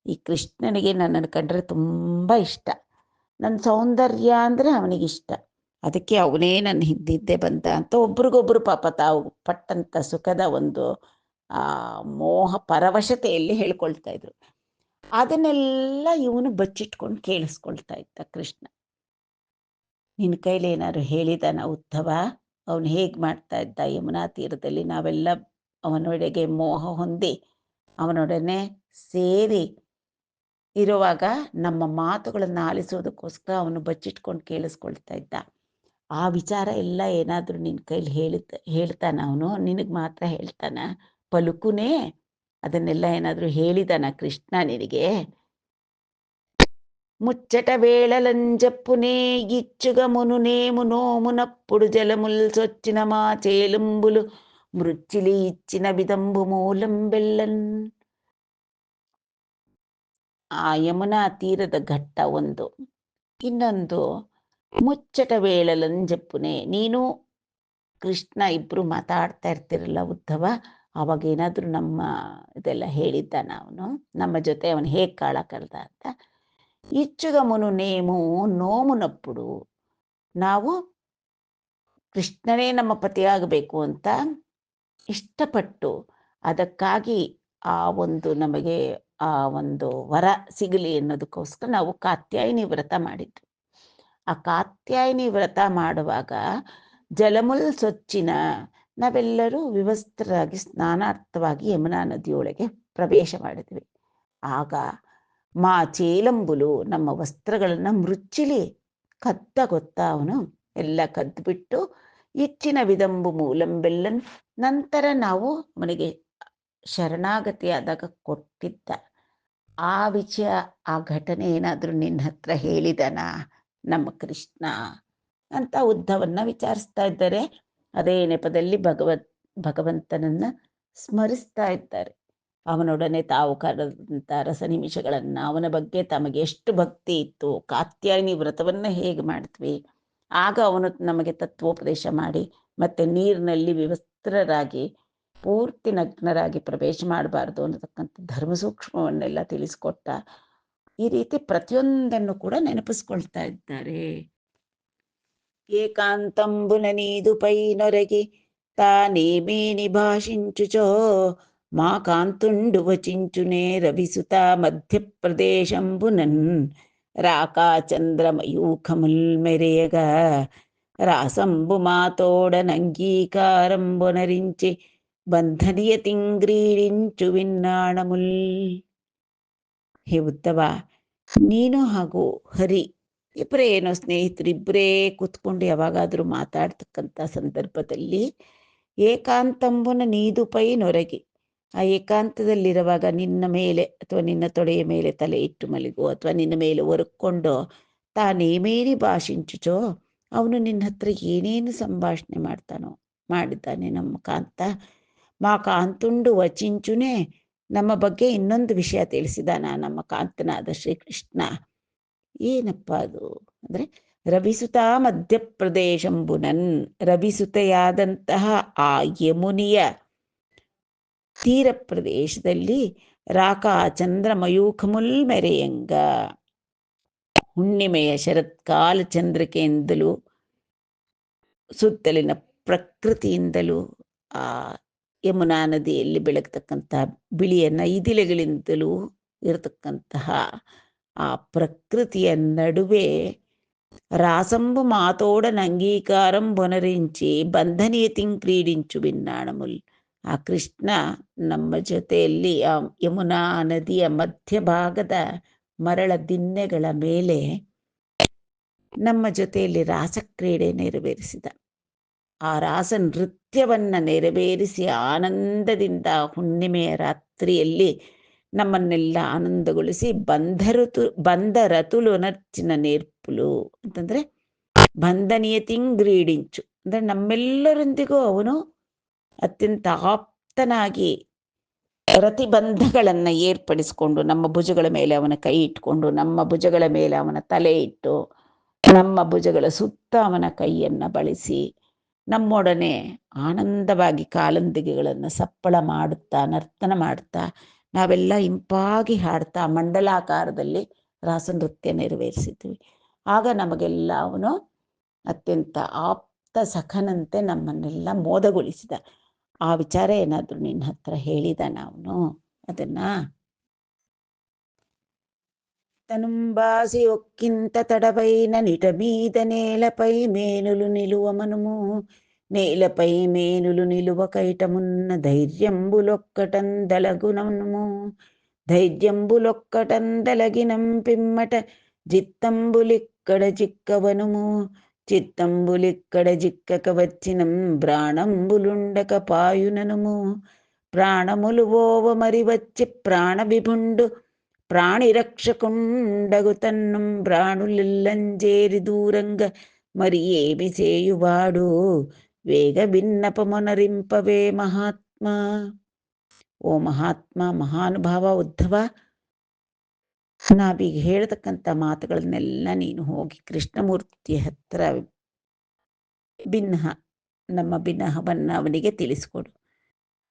ಈ ಕೃಷ್ಣನಿಗೆ ನನ್ನನ್ನು ಕಂಡ್ರೆ ತುಂಬ ಇಷ್ಟ, ನನ್ನ ಸೌಂದರ್ಯ ಅಂದರೆ ಅವನಿಗಿಷ್ಟ, ಅದಕ್ಕೆ ಅವನೇ ನನ್ನ ಹಿಂದಿದ್ದೆ ಬಂದ ಅಂತ ಒಬ್ರಿಗೊಬ್ರು ಪಾಪ ತಾವು ಪಟ್ಟಂಥ ಸುಖದ ಒಂದು ಮೋಹ ಪರವಶತೆಯಲ್ಲಿ ಹೇಳ್ಕೊಳ್ತಾ ಇದ್ರು. ಅದನ್ನೆಲ್ಲ ಇವನು ಬಚ್ಚಿಟ್ಕೊಂಡು ಕೇಳಿಸ್ಕೊಳ್ತಾ ಇದ್ದ ಕೃಷ್ಣ. ನಿನ್ನ ಕೈಲಿ ಏನಾದ್ರು ಹೇಳಿದಾನ ಉದ್ಧವ? ಅವನು ಹೇಗೆ ಮಾಡ್ತಾ ಇದ್ದ ಯಮುನಾ ತೀರದಲ್ಲಿ ನಾವೆಲ್ಲ ಅವನೊಡೆಗೆ ಮೋಹ ಹೊಂದಿ ಅವನೊಡನೆ ಸೇರಿ ಇರುವಾಗ ನಮ್ಮ ಮಾತುಗಳನ್ನು ಆಲಿಸೋದಕ್ಕೋಸ್ಕರ ಅವನು ಬಚ್ಚಿಟ್ಕೊಂಡು ಕೇಳಿಸ್ಕೊಳ್ತಾ ಇದ್ದ. ಆ ವಿಚಾರ ಎಲ್ಲ ಏನಾದರೂ ನಿನ್ನ ಕೈಲಿ ಹೇಳ್ತಾನ ಅವನು? ನಿನಗೆ ಮಾತ್ರ ಹೇಳ್ತಾನ? ಪಲುಕುನೇ ಅದನ್ನೆಲ್ಲ ಏನಾದರೂ ಹೇಳಿದಾನ ಕೃಷ್ಣ ನಿನಗೆ? ముచ్చట వేళలంజప్పునే ఇచ్చుగ మునునేము నోమునప్పుడు జలముల్ సొచ్చిన మా చేలుంబులు మృచ్చిలి ఇచ్చిన విదంబు మూలం ಬೆಳ್ಳನ್. ಆ ಯಮುನಾ ತೀರದ ಘಟ್ಟ ಒಂದು. ಇನ್ನೊಂದು ಮುಚ್ಚಟ ವೇಳಲಂಜಪ್ಪುನೆ, ನೀನು ಕೃಷ್ಣ ಇಬ್ರು ಮಾತಾಡ್ತಾ ಇರ್ತಿರಲ್ಲ ಉದ್ಧವ, ಅವಾಗೇನಾದರೂ ನಮ್ಮ ಇದೆಲ್ಲ ಹೇಳಿದ್ದಾನ ಅವನು? ನಮ್ಮ ಜೊತೆ ಅವನು ಹೇಗೆ ಕಾಳ ಕಳ್ದ ಅಂತ. ಇಚ್ಚುಗಮುನು ನೇಮು ನೋಮುನప్పుడు, ನಾವು ಕೃಷ್ಣನೇ ನಮ್ಮ ಪತಿಯಾಗಬೇಕು ಅಂತ ಇಷ್ಟಪಟ್ಟು ಅದಕ್ಕಾಗಿ ಆ ಒಂದು ನಮಗೆ ಆ ಒಂದು ವರ ಸಿಗಲಿ ಅನ್ನೋದಕ್ಕೋಸ್ಕರ ನಾವು ಕಾತ್ಯಾಯಿನಿ ವ್ರತ ಮಾಡಿದ್ವಿ. ಆ ಕಾತ್ಯಾಯಿನಿ ವ್ರತ ಮಾಡುವಾಗ ಜಲಮುಲ್ ಸೊಚ್ಚಿನ ನಾವೆಲ್ಲರೂ ವಿವಸ್ತ್ರರಾಗಿ ಸ್ನಾನಾರ್ಥವಾಗಿ ಯಮುನಾ ನದಿಯೊಳಗೆ ಪ್ರವೇಶ ಮಾಡಿದ್ವಿ. ಆಗ ಮಾ ಚೇಲಂಬುಲು ನಮ್ಮ ವಸ್ತ್ರಗಳನ್ನು ಮೃಚ್ಚಿಲಿ ಕದ್ದ ಗೊತ್ತಾ ಅವನು, ಎಲ್ಲ ಕದ್ದುಬಿಟ್ಟು ಇಚ್ಚಿನ ವಿದಂಬು ಮೂಲಂಬೆಲ್ಲನ್ ನಂತರ ನಾವು ಅವನಿಗೆ ಶರಣಾಗತಿಯಾದಾಗ ಕೊಟ್ಟಿದ್ದ ಆ ವಿಷಯ, ಆ ಘಟನೆ ಏನಾದರೂ ನಿನ್ನ ಹತ್ರ ಹೇಳಿದನಾ ನಮ್ಮ ಕೃಷ್ಣ ಅಂತ ಉದ್ಧವನ್ನ ವಿಚಾರಿಸ್ತಾ ಇದ್ದಾರೆ. ಅದೇ ನೆಪದಲ್ಲಿ ಭಗವಂತನನ್ನ ಸ್ಮರಿಸ್ತಾ ಇದ್ದಾರೆ. ಅವನೊಡನೆ ತಾವು ಕರೆದಂಥ ರಸ ನಿಮಿಷಗಳನ್ನು, ಅವನ ಬಗ್ಗೆ ತಮಗೆ ಎಷ್ಟು ಭಕ್ತಿ ಇತ್ತು, ಕಾತ್ಯಾಯಿನಿ ವ್ರತವನ್ನು ಹೇಗೆ ಮಾಡ್ತೀವಿ, ಆಗ ಅವನು ನಮಗೆ ತತ್ವೋಪದೇಶ ಮಾಡಿ ಮತ್ತೆ ನೀರಿನಲ್ಲಿ ವಿವಸ್ತ್ರರಾಗಿ ಪೂರ್ತಿ ನಗ್ನರಾಗಿ ಪ್ರವೇಶ ಮಾಡಬಾರ್ದು ಅನ್ನತಕ್ಕಂಥ ಧರ್ಮ ಸೂಕ್ಷ್ಮವನ್ನೆಲ್ಲ ತಿಳಿಸ್ಕೊಟ್ಟ. ಈ ರೀತಿ ಪ್ರತಿಯೊಂದನ್ನು ಕೂಡ ನೆನಪಿಸ್ಕೊಳ್ತಾ ಇದ್ದಾರೆ. ಏಕಾಂತಂಬುನ ನೀದು ಪೈ ನೊರಗಿ ತಾನೇಮೇನಿ ಭಾಷಿಂಚುಚೋ మా కాంతుండు వచించునే రవిసుత మధ్యప్రదేశంబునన్ రాకా చంద్రమయూఖముల్ మెరియగా రాసంబు మాతోడనంగీకారంబొనరించి ಬಂಧನಿಯ ತಿಂಗ್ರೀಡಿಂಚು ವಿನ್ನಾಣಮುಲ್. ಹೇ ಉದ್ದವ, ನೀನು ಹಾಗೂ ಹರಿ ಇಬ್ಬರೇ ಏನೋ ಸ್ನೇಹಿತರು, ಇಬ್ಬರೇ ಕೂತ್ಕೊಂಡು ಯಾವಾಗಾದರೂ ಮಾತಾಡ್ತಕ್ಕಂಥ ಸಂದರ್ಭದಲ್ಲಿ ಏಕಾಂತಂಬುನ ನೀದು ಪೈ ನೊರಗಿ, ಆ ಏಕಾಂತದಲ್ಲಿರುವಾಗ ನಿನ್ನ ಮೇಲೆ ಅಥವಾ ನಿನ್ನ ತೊಡೆಯ ಮೇಲೆ ತಲೆ ಇಟ್ಟು ಮಲಗೋ ಅಥವಾ ನಿನ್ನ ಮೇಲೆ ಒರಕೊಂಡು ತಾನೇಮೇನಿ ಭಾಷಿಂಚುಚೋ, ಅವನು ನಿನ್ನ ಹತ್ರ ಏನೇನು ಸಂಭಾಷಣೆ ಮಾಡಿದ್ದಾನೆ ನಮ್ಮ ಕಾಂತ. ಮಾ ಕಾಂತುಂಡು ವಚಿಂಚುನೇ, ನಮ್ಮ ಬಗ್ಗೆ ಇನ್ನೊಂದು ವಿಷಯ ತಿಳಿಸಿದಾನ ನಮ್ಮ ಕಾಂತನಾದ ಶ್ರೀಕೃಷ್ಣ. ಏನಪ್ಪ ಅದು ಅಂದರೆ ರವಿಸುತ ಮಧ್ಯಪ್ರದೇಶಂಬುನನ್, ರವಿಸುತೆಯಾದಂತಹ ಆ ಯಮುನಿಯ ತೀರ ಪ್ರದೇಶದಲ್ಲಿ ರಾಕಾ ಚಂದ್ರಮಯೂಖಮುಲ್ ಮೆರೆಯಂಗ, ಹುಣ್ಣಿಮೆಯ ಶರತ್ಕಾಲ ಚಂದ್ರಿಕೆಯಿಂದಲೂ ಸುತ್ತಲಿನ ಪ್ರಕೃತಿಯಿಂದಲೂ ಆ ಯಮುನಾ ನದಿಯಲ್ಲಿ ಬೆಳಗ್ತಕ್ಕಂತಹ ಬಿಳಿಯ ನೈದಿಲೆಗಳಿಂದಲೂ ಇರತಕ್ಕಂತಹ ಆ ಪ್ರಕೃತಿಯ ನಡುವೆ ರಾಸಂಬು ಮಾತೋಡನ ಅಂಗೀಕಾರಂ ಬೊನరించి ಬಂಧನೀಯ ಕ್ರೀಡಿಂಚು ಬಿನ್ನಾಣಮುಲ್, ಆ ಕೃಷ್ಣ ನಮ್ಮ ಜೊತೆಯಲ್ಲಿ ಆ ಯಮುನಾ ನದಿಯ ಮಧ್ಯಭಾಗದ ಮರಳ ದಿನ್ನೆಗಳ ಮೇಲೆ ನಮ್ಮ ಜೊತೆಯಲ್ಲಿ ರಾಸಕ್ರೀಡೆ ನೆರವೇರಿಸಿದ. ಆ ರಾಸ ನೃತ್ಯವನ್ನು ನೆರವೇರಿಸಿ ಆನಂದದಿಂದ ಹುಣ್ಣಿಮೆಯ ರಾತ್ರಿಯಲ್ಲಿ ನಮ್ಮನ್ನೆಲ್ಲ ಆನಂದಗೊಳಿಸಿ ಬಂದರತುಲೊನರ್ಚಿನ ನೇರ್ಪುಲು ಅಂತಂದರೆ ಬಂಧನೀಯ ತಿಂಗ್ರೀಡಿಂಚು ಅಂದರೆ ನಮ್ಮೆಲ್ಲರೊಂದಿಗೂ ಅವನು ಅತ್ಯಂತ ಆಪ್ತನಾಗಿ ರತಿಬಂಧಗಳನ್ನು ಏರ್ಪಡಿಸಿಕೊಂಡು ನಮ್ಮ ಭುಜಗಳ ಮೇಲೆ ಅವನ ಕೈ ಇಟ್ಕೊಂಡು, ನಮ್ಮ ಭುಜಗಳ ಮೇಲೆ ಅವನ ತಲೆ ಇಟ್ಟು, ನಮ್ಮ ಭುಜಗಳ ಸುತ್ತ ಅವನ ಕೈಯನ್ನು ಬಳಸಿ ನಮ್ಮೊಡನೆ ಆನಂದವಾಗಿ ಕಾಲಂದಿಗೆಗಳನ್ನು ಸಪ್ಪಳ ಮಾಡುತ್ತಾ ನರ್ತನ ಮಾಡುತ್ತಾ ನಾವೆಲ್ಲ ಇಂಪಾಗಿ ಹಾಡ್ತಾ ಮಂಡಲಾಕಾರದಲ್ಲಿ ರಾಸನೃತ್ಯ ನೆರವೇರಿಸಿದ್ವಿ. ಆಗ ನಮಗೆಲ್ಲ ಅವನು ಅತ್ಯಂತ ಆಪ್ತ ಸಖನಂತೆ ನಮ್ಮನ್ನೆಲ್ಲ ಮೋದಗೊಳಿಸಿದ. ಆ ವಿಚಾರ ಏನಾದರೂ ನಿನ್ನ ಹತ್ರ ಹೇಳಿದಾನ ಅವನು? ಅದನ್ನ తనుంబాసి ఒక్కింత తడవైన నిటమీద నేలపై మేనులు నిలువ మనుము, నేలపై మేనులు నిలువ కైటమున్న ధైర్యంబులొక్కటందలగునము, ధైర్యంబులొక్కటందలగినం పిమ్మట జిత్తంబులిక్కడ జిక్కవనుము, చిత్తంబులిక్కడ జిక్కక వచ్చినం ప్రాణంబులుండక పాయుననుము, ప్రాణములు ఓవ మరి వచ్చి ప్రాణ విభుండు ప్రాణిరక్షకుండగు తన్నం ప్రాణులిల్లంజేరి దూరంగ మరి ఏమి చేయువాడు వేగ ಭಿನ್ನಪಮೊನರಿಂಪವೇ ಮಹಾತ್ಮ. ಓ ಮಹಾತ್ಮ, ಮಹಾನುಭಾವ ಉದ್ಧವ, ನಾವೀಗ ಹೇಳ್ತಕ್ಕಂಥ ಮಾತುಗಳನ್ನೆಲ್ಲ ನೀನು ಹೋಗಿ ಕೃಷ್ಣಮೂರ್ತಿಯ ಹತ್ರ ನಮ್ಮ ಭಿನ್ನಹವನ್ನು ಅವನಿಗೆ ತಿಳಿಸ್ಕೊಡು.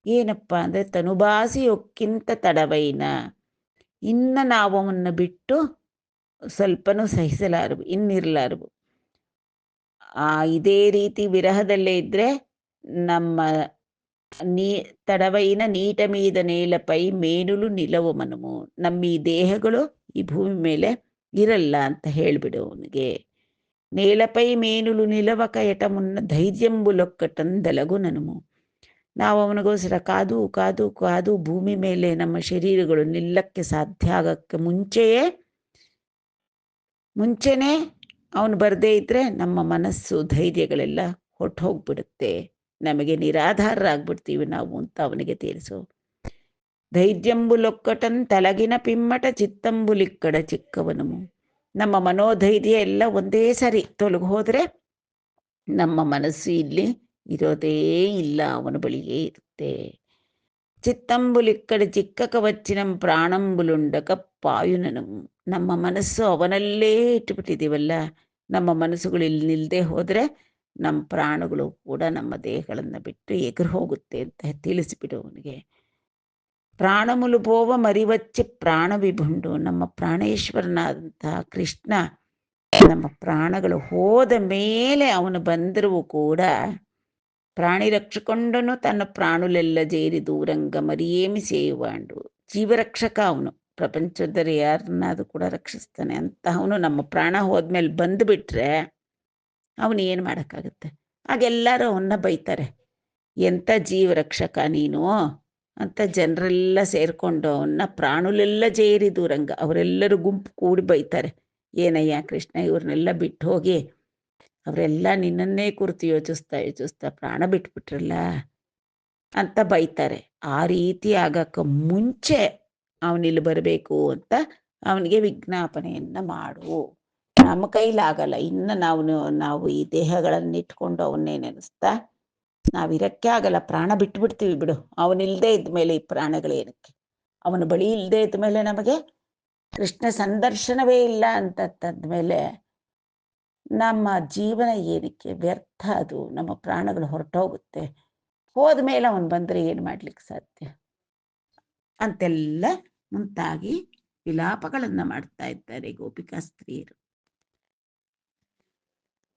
ಏನಪ್ಪ ಅಂದರೆ ತನುಬಾಸಿ ಒಕ್ಕಿಂತ ತಡವೈನ, ಇನ್ನು ನಾವು ಅವನ್ನ ಬಿಟ್ಟು ಸ್ವಲ್ಪನೂ ಸಹಿಸಲಾರವು, ಇನ್ನಿರಲಾರವು. ಇದೇ ರೀತಿ ವಿರಹದಲ್ಲೇ ಇದ್ದರೆ ನಮ್ಮ నీ తడవైన నీట మీద నేలపై ಮೇನುಲು ನಿಲವು ಮನಮು. ನಮ್ಮ ಈ ದೇಹಗಳು ಈ ಭೂಮಿ ಮೇಲೆ ಇರಲ್ಲ ಅಂತ ಹೇಳಿಬಿಡು ಅವನಿಗೆ. నేలపై ಮೇನುಲು ನಿಲವಕ ಎಟಮುನ್ನ ಧೈರ್ಯಂಬುಲೊಕ್ಕಟಂದಲಗು ನನುಮು. ನಾವು ಅವನಿಗೋಸ್ಕರ ಕಾದು ಕಾದು ಕಾದು ಭೂಮಿ ಮೇಲೆ ನಮ್ಮ ಶರೀರಗಳು ನಿಲ್ಲಕ್ಕೆ ಸಾಧ್ಯ ಆಗಕ್ಕೆ ಮುಂಚೆನೇ ಅವನು ಬರದೇ ಇದ್ರೆ ನಮ್ಮ ಮನಸ್ಸು ಧೈರ್ಯಗಳೆಲ್ಲ ಹೊಟ್ಟು ಹೋಗ್ಬಿಡುತ್ತೆ, ನಮಗೆ ನಿರಾಧಾರರಾಗ್ಬಿಡ್ತೀವಿ ನಾವು ಅಂತ ಅವನಿಗೆ ತಿಳಿಸು. ಧೈರ್ಯಂಬುಲೊಕ್ಕಟನ್ ತಲಗಿನ ಪಿಮ್ಮಟ ಚಿತ್ತಂಬುಲಿಕ್ಕಡ ಚಿಕ್ಕವನಮು. ನಮ್ಮ ಮನೋಧೈರ್ಯ ಎಲ್ಲ ಒಂದೇ ಸರಿ ತೊಲಗಿ ಹೋದರೆ ನಮ್ಮ ಮನಸ್ಸು ಇಲ್ಲಿ ಇರೋದೇ ಇಲ್ಲ, ಅವನ ಬಳಿಯೇ ಇರುತ್ತೆ. ಚಿತ್ತಂಬುಲಿಕ್ಕಡ ಚಿಕ್ಕಕ ವಚ್ಚಿನಂ ಪ್ರಾಣಂಬುಲುಂಡಕ ಪಾಯುನನು. ನಮ್ಮ ಮನಸ್ಸು ಅವನಲ್ಲೇ ಇಟ್ಟುಬಿಟ್ಟಿದ್ದೀವಲ್ಲ, ನಮ್ಮ ಮನಸ್ಸುಗಳು ಇಲ್ಲಿ ನಿಲ್ಲದೆ ಹೋದರೆ ನಮ್ಮ ಪ್ರಾಣಗಳು ಕೂಡ ನಮ್ಮ ದೇಹಗಳನ್ನು ಬಿಟ್ಟು ಎಗರು ಹೋಗುತ್ತೆ ಅಂತ ತಿಳಿಸಿಬಿಡು ಅವನಿಗೆ. ಪ್ರಾಣಮುಲು ಪೋವ ಮರಿವಚ್ಚಿ ಪ್ರಾಣ ವಿಭುಂಡು. ನಮ್ಮ ಪ್ರಾಣೇಶ್ವರನಾದಂತಹ ಕೃಷ್ಣ ನಮ್ಮ ಪ್ರಾಣಗಳು ಹೋದ ಮೇಲೆ ಅವನು ಬಂದರೂ ಕೂಡ ಪ್ರಾಣಿ ರಕ್ಷಕೊಂಡನು ತನ್ನ ಪ್ರಾಣುಲೆಲ್ಲ ಜೇರಿ ದೂರಂಗ ಮರಿಯೇಮಿ ಸೇವಾಂಡು. ಜೀವರಕ್ಷಕ ಅವನು, ಪ್ರಪಂಚದಲ್ಲಿ ಯಾರನ್ನಾದ್ರೂ ಕೂಡ ರಕ್ಷಿಸ್ತಾನೆ ಅಂತ. ಅವನು ನಮ್ಮ ಪ್ರಾಣ ಹೋದ್ಮೇಲೆ ಬಂದುಬಿಟ್ರೆ ಅವನು ಏನು ಮಾಡೋಕ್ಕಾಗುತ್ತೆ? ಆಗೆಲ್ಲರೂ ಅವನ್ನ ಬೈತಾರೆ, ಎಂಥ ಜೀವರಕ್ಷಕ ನೀನು ಅಂತ ಜನರೆಲ್ಲ ಸೇರಿಕೊಂಡು ಅವನ್ನ ಪ್ರಾಣುಲೆಲ್ಲ ಜೇರಿ ದೂರಂಗ, ಅವರೆಲ್ಲರೂ ಗುಂಪು ಕೂಡಿ ಬೈತಾರೆ. ಏನಯ್ಯ ಕೃಷ್ಣ, ಇವ್ರನ್ನೆಲ್ಲ ಬಿಟ್ಟು ಹೋಗಿ ಅವರೆಲ್ಲ ನಿನ್ನನ್ನೇ ಕುರಿತು ಯೋಚಿಸ್ತಾ ಪ್ರಾಣ ಬಿಟ್ಬಿಟ್ರಲ್ಲ ಅಂತ ಬೈತಾರೆ. ಆ ರೀತಿ ಆಗಕ್ಕೆ ಮುಂಚೆ ಅವನಿಲ್ಲಿ ಬರಬೇಕು ಅಂತ ಅವನಿಗೆ ವಿಜ್ಞಾಪನೆಯನ್ನು ಮಾಡು. ನಮ್ಮ ಕೈಲಾಗಲ್ಲ, ಇನ್ನು ನಾವು ಈ ದೇಹಗಳನ್ನು ಇಟ್ಕೊಂಡು ಅವನ್ನೇ ನೆನೆಸ್ತಾ ನಾವಿರಕ್ಕೆ ಆಗಲ್ಲ, ಪ್ರಾಣ ಬಿಟ್ಬಿಡ್ತೀವಿ ಬಿಡು. ಅವನಿಲ್ಲದೆ ಇದ್ಮೇಲೆ ಈ ಪ್ರಾಣಗಳೇನಕ್ಕೆ? ಅವನ ಬಳಿ ಇಲ್ಲದೆ ಇದ್ಮೇಲೆ ನಮಗೆ ಕೃಷ್ಣ ಸಂದರ್ಶನವೇ ಇಲ್ಲ ಅಂತಂದ್ಮೇಲೆ ನಮ್ಮ ಜೀವನ ಏನಕ್ಕೆ? ವ್ಯರ್ಥ ಅದು. ನಮ್ಮ ಪ್ರಾಣಗಳು ಹೊರಟೋಗುತ್ತೆ. ಹೋದ್ಮೇಲೆ ಅವನು ಬಂದರೆ ಏನು ಮಾಡ್ಲಿಕ್ಕೆ ಸಾಧ್ಯ ಅಂತೆಲ್ಲ ಮುಂತಾಗಿ ವಿಲಾಪಗಳನ್ನು ಮಾಡ್ತಾ ಇದ್ದಾರೆ ಗೋಪಿಕಾ ಸ್ತ್ರೀಯರು.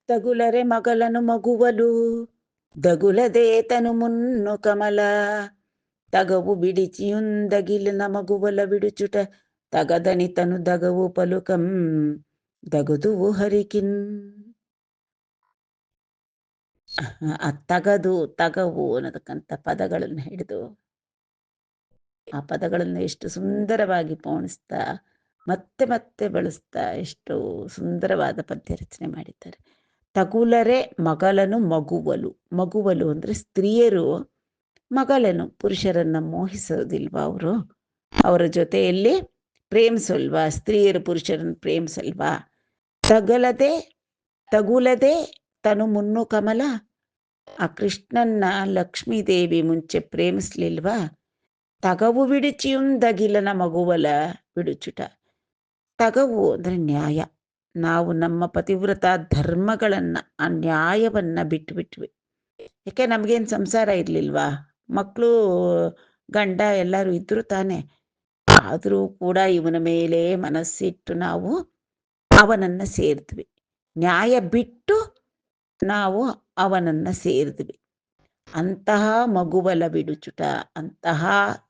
ತಗುಲರೆ ಮಗಳನು ಮಗುವಲು ದಗುಲದೆ ತನು ಮುನ್ನು ಕಮಲ. ತಗವು ಬಿಡಿಚಿಯುಂದಗಿಲಿನ ಮಗುವಲ ಬಿಡುಚುಟ ತಗದನಿ ತನು ದಗವು ಪಲುಕಂ ದಗದುವು ಹರಿಕಿನ್. ತಗವು ಅನ್ನತಕ್ಕಂಥ ಪದಗಳನ್ನು ಹಿಡಿದು ಆ ಪದಗಳನ್ನು ಎಷ್ಟು ಸುಂದರವಾಗಿ ಪೋಣಿಸ್ತಾ ಮತ್ತೆ ಮತ್ತೆ ಬಳಸ್ತಾ ಎಷ್ಟು ಸುಂದರವಾದ ಪದ್ಯ ರಚನೆ ಮಾಡಿದ್ದಾರೆ. ತಗುಲರೆ ಮಗಳನು ಮಗುವಲು ಅಂದರೆ ಸ್ತ್ರೀಯರು ಮಗಳನ್ನು, ಪುರುಷರನ್ನ ಮೋಹಿಸೋದಿಲ್ವಾ? ಅವರ ಜೊತೆಯಲ್ಲಿ ಪ್ರೇಮಿಸಲ್ವಾ? ಸ್ತ್ರೀಯರು ಪುರುಷರನ್ನು ಪ್ರೇಮಿಸಲ್ವಾ? ತಗುಲದೆ ತನು ಮುನ್ನು ಕಮಲ. ಆ ಕೃಷ್ಣನ್ನ ಲಕ್ಷ್ಮೀದೇವಿ ಮುಂಚೆ ಪ್ರೇಮಿಸ್ಲಿಲ್ವಾ? ತಗವು ಬಿಡುಚಿಯುಂದಗಿಲನ ಮಗುವಲ ಬಿಡುಚುಟ. ತಗವು ಅಂದರೆ ನ್ಯಾಯ. ನಾವು ನಮ್ಮ ಪತಿವ್ರತ ಧರ್ಮಗಳನ್ನು, ಆ ನ್ಯಾಯವನ್ನು ಬಿಟ್ಬಿಟ್ವಿ. ಯಾಕೆ? ನಮಗೇನು ಸಂಸಾರ ಇರಲಿಲ್ವಾ? ಮಕ್ಕಳು ಗಂಡ ಎಲ್ಲರೂ ಇದ್ದರೂ ತಾನೆ. ಆದರೂ ಕೂಡ ಇವನ ಮೇಲೆ ಮನಸ್ಸಿಟ್ಟು ನಾವು ಅವನನ್ನು ಸೇರಿದ್ವಿ. ನ್ಯಾಯ ಬಿಟ್ಟು ನಾವು ಅವನನ್ನು ಸೇರಿದ್ವಿ. ಅಂತಹ ಮಗುವಲ ಬಿಡುಚುಟ, ಅಂತಹ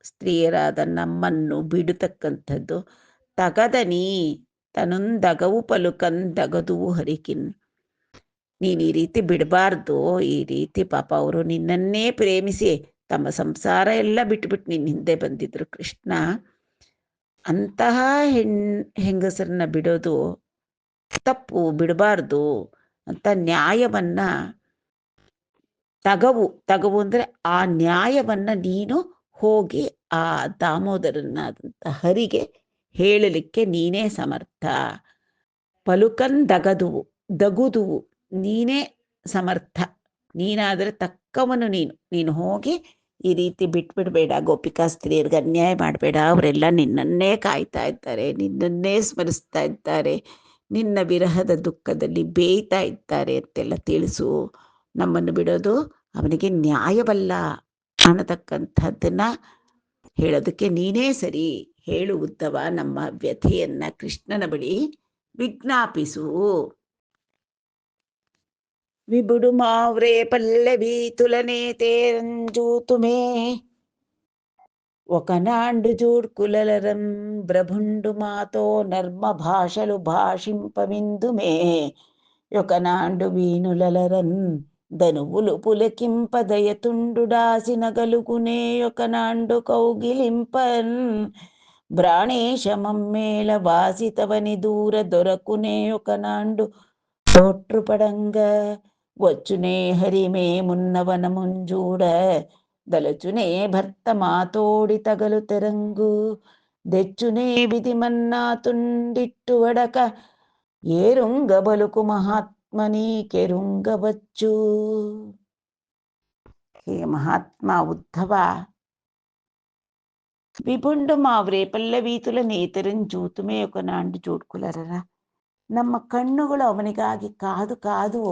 ಸ್ತ್ರೀಯರಾದ ನಮ್ಮನ್ನು ಬಿಡತಕ್ಕಂಥದ್ದು ತಗದನಿ ತನುಂದಗವು ಪಲುಕಂದಗದುವು ಹರಿಕಿನ್. ನೀನು ಈ ರೀತಿ ಬಿಡಬಾರ್ದು. ಈ ರೀತಿ ಪಾಪ ಅವರು ನಿನ್ನನ್ನೇ ಪ್ರೇಮಿಸಿ ತಮ್ಮ ಸಂಸಾರ ಎಲ್ಲ ಬಿಟ್ಬಿಟ್ಟು ನಿನ್ನ ಹಿಂದೆ ಬಂದಿದ್ರು ಕೃಷ್ಣ. ಅಂತಹ ಹೆಂಗಸರನ್ನ ಬಿಡೋದು ತಪ್ಪು, ಬಿಡಬಾರ್ದು ಅಂತ ನ್ಯಾಯವನ್ನ ತಗವು ಅಂದರೆ ಆ ನ್ಯಾಯವನ್ನ ನೀನು ಹೋಗಿ ಆ ದಾಮೋದರನಾದಂಥ ಹರಿಗೆ ಹೇಳಲಿಕ್ಕೆ ನೀನೇ ಸಮರ್ಥ. ಪಲುಕನ್ ದಗುದುವು ನೀನೇ ಸಮರ್ಥ. ನೀನಾದರೆ ತಕ್ಕವನು. ನೀನು ಹೋಗಿ ಈ ರೀತಿ ಬಿಟ್ಬಿಡಬೇಡ, ಗೋಪಿಕಾ ಸ್ತ್ರೀಯರಿಗೆ ಅನ್ಯಾಯ ಮಾಡಬೇಡ. ಅವರೆಲ್ಲ ನಿನ್ನನ್ನೇ ಕಾಯ್ತಾ ಇದ್ದಾರೆ, ನಿನ್ನನ್ನೇ ಸ್ಮರಿಸ್ತಾ ಇದ್ದಾರೆ, ನಿನ್ನ ವಿರಹದ ದುಃಖದಲ್ಲಿ ಬೇಯ್ತಾ ಇದ್ದಾರೆ ಅಂತೆಲ್ಲ ತಿಳಿಸು. ನಮ್ಮನ್ನು ಬಿಡೋದು ಅವನಿಗೆ ನ್ಯಾಯವಲ್ಲ ಅನ್ನತಕ್ಕಂಥದ್ದನ್ನ ಹೇಳೋದಕ್ಕೆ ನೀನೇ ಸರಿ. ಹೇಳು ಉದ್ದವ, ನಮ್ಮ ವ್ಯಥೆಯನ್ನ ಕೃಷ್ಣನ ಬಳಿ ವಿಜ್ಞಾಪಿಸು. విబుడుమావ్రే పల్లవి తులనేతేరంజూతుమే ఒకనాండు జూడ్కులలరం బ్రభుండు మాతో నర్మ భాషలు భాషింపవిందుమే ఒకనాండు వీనులలరన్ ధనువులు పులకింపదయతుండుడాసిన గలుగునే ఒకనాండు కౌగిలింపన్ బ్రాణేశమమ్మేళ వాసితవని దూర దొరకునే ఒకనాండు తోట్రుపడంగ వచ్చునే హరిమే మున్నవనముంజూడ దలచునే భర్త మాతోడి తగలు తెరంగు దెచ్చునే విధిమన్నా తుండిట్టువడక ఏరుంగ బలుకు మహాత్మని కెరుంగవచ్చు. ಹೇ ಮಹಾತ್ಮ ಉದ್ಧವ, ವಿಭುಂಡು ಮಾವ್ರೆ ಪಲ್ಲವೀತುಲ ನೇತರನ್ ಜೂತುಮೇ ఒకనాಂಡು ಜೋಡ್ಕುಲರರ. ನಮ್ಮ ಕಣ್ಣುಗಳು ಅವನಿಗಾಗಿ ಕಾದು ಕಾದು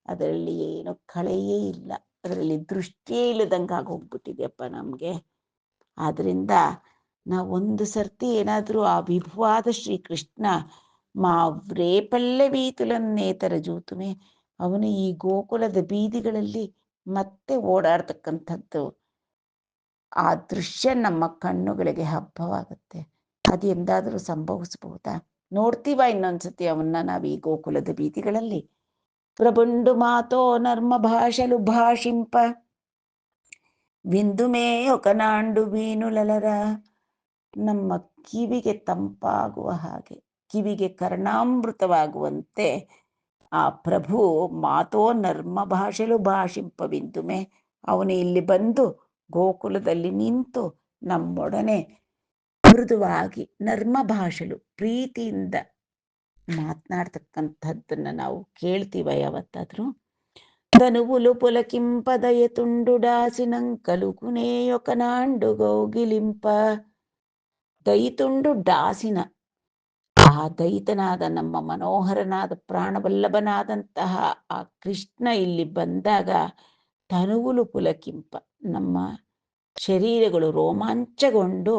ಅದರಲ್ಲಿ ಏನು ಕಳೆಯೇ ಇಲ್ಲ, ಅದರಲ್ಲಿ ದೃಷ್ಟಿಯೇ ಇಲ್ಲದಂಗೆ ಆಗೋಗ್ಬಿಟ್ಟಿದೆಯಪ್ಪ ನಮಗೆ. ಆದ್ರಿಂದ ನಾವು ಒಂದು ಸರ್ತಿ ಏನಾದರೂ ಆ ವಿಭುವಾದ ಶ್ರೀಕೃಷ್ಣ ಮಾವ್ರೇ ಪಲ್ಲವೀತುಲನ್ನೇತರ ಜೂತುಮೆ, ಅವನು ಈ ಗೋಕುಲದ ಬೀದಿಗಳಲ್ಲಿ ಮತ್ತೆ ಓಡಾಡ್ತಕ್ಕಂಥದ್ದು, ಆ ದೃಶ್ಯ ನಮ್ಮ ಕಣ್ಣುಗಳಿಗೆ ಹಬ್ಬವಾಗುತ್ತೆ. ಅದು ಎಂದಾದರೂ ಸಂಭವಿಸಬಹುದಾ? ನೋಡ್ತೀವ ಇನ್ನೊಂದ್ಸತಿ ಅವನ್ನ ನಾವು ಈ ಗೋಕುಲದ ಬೀದಿಗಳಲ್ಲಿ? ಪ್ರಬುಂಡು ಮಾತೋ ನರ್ಮ ಭಾಷಲು ಭಾಷಿಂಪ ವಿಂದುಮೇ ఒకనాಂಡು ವೀನುಲಲರ. ನಮ್ಮ ಕಿವಿಗೆ ತಂಪಾಗುವ ಹಾಗೆ, ಕಿವಿಗೆ ಕರ್ಣಾಮೃತವಾಗುವಂತೆ ಆ ಪ್ರಭು ಮಾತೋ ನರ್ಮ ಭಾಷೆಲು ಭಾಷಿಂಪ ವಿಂದುಮೆ, ಅವನು ಇಲ್ಲಿ ಬಂದು ಗೋಕುಲದಲ್ಲಿ ನಿಂತು ನಮ್ಮೊಡನೆ ಮೃದುವಾಗಿ ನರ್ಮ ಭಾಷೆಲು ಪ್ರೀತಿಯಿಂದ ಮಾತನಾಡ್ತಕ್ಕಂಥದ್ದನ್ನ ನಾವು ಕೇಳ್ತೀವ ಯಾವತ್ತಾದ್ರೂ? ತನುವುಲು ಪುಲಕಿಂಪದಯ ತುಂಡುಡಾಸಿನಂ ಕಲುಕುನೇ ఒకనాండు ಗೌಗಿಲಿಂಪ. ದಯಿತುಂಡು ಡಾಸಿನ, ಆ ದಯಿತನಾದ ನಮ್ಮ ಮನೋಹರನಾದ ಪ್ರಾಣವಲ್ಲಭನಾದಂತಹ ಆ ಕೃಷ್ಣ ಇಲ್ಲಿ ಬಂದಾಗ ತನುವುಲು ಪುಲಕಿಂಪ, ನಮ್ಮ ಶರೀರಗಳು ರೋಮಾಂಚಗೊಂಡು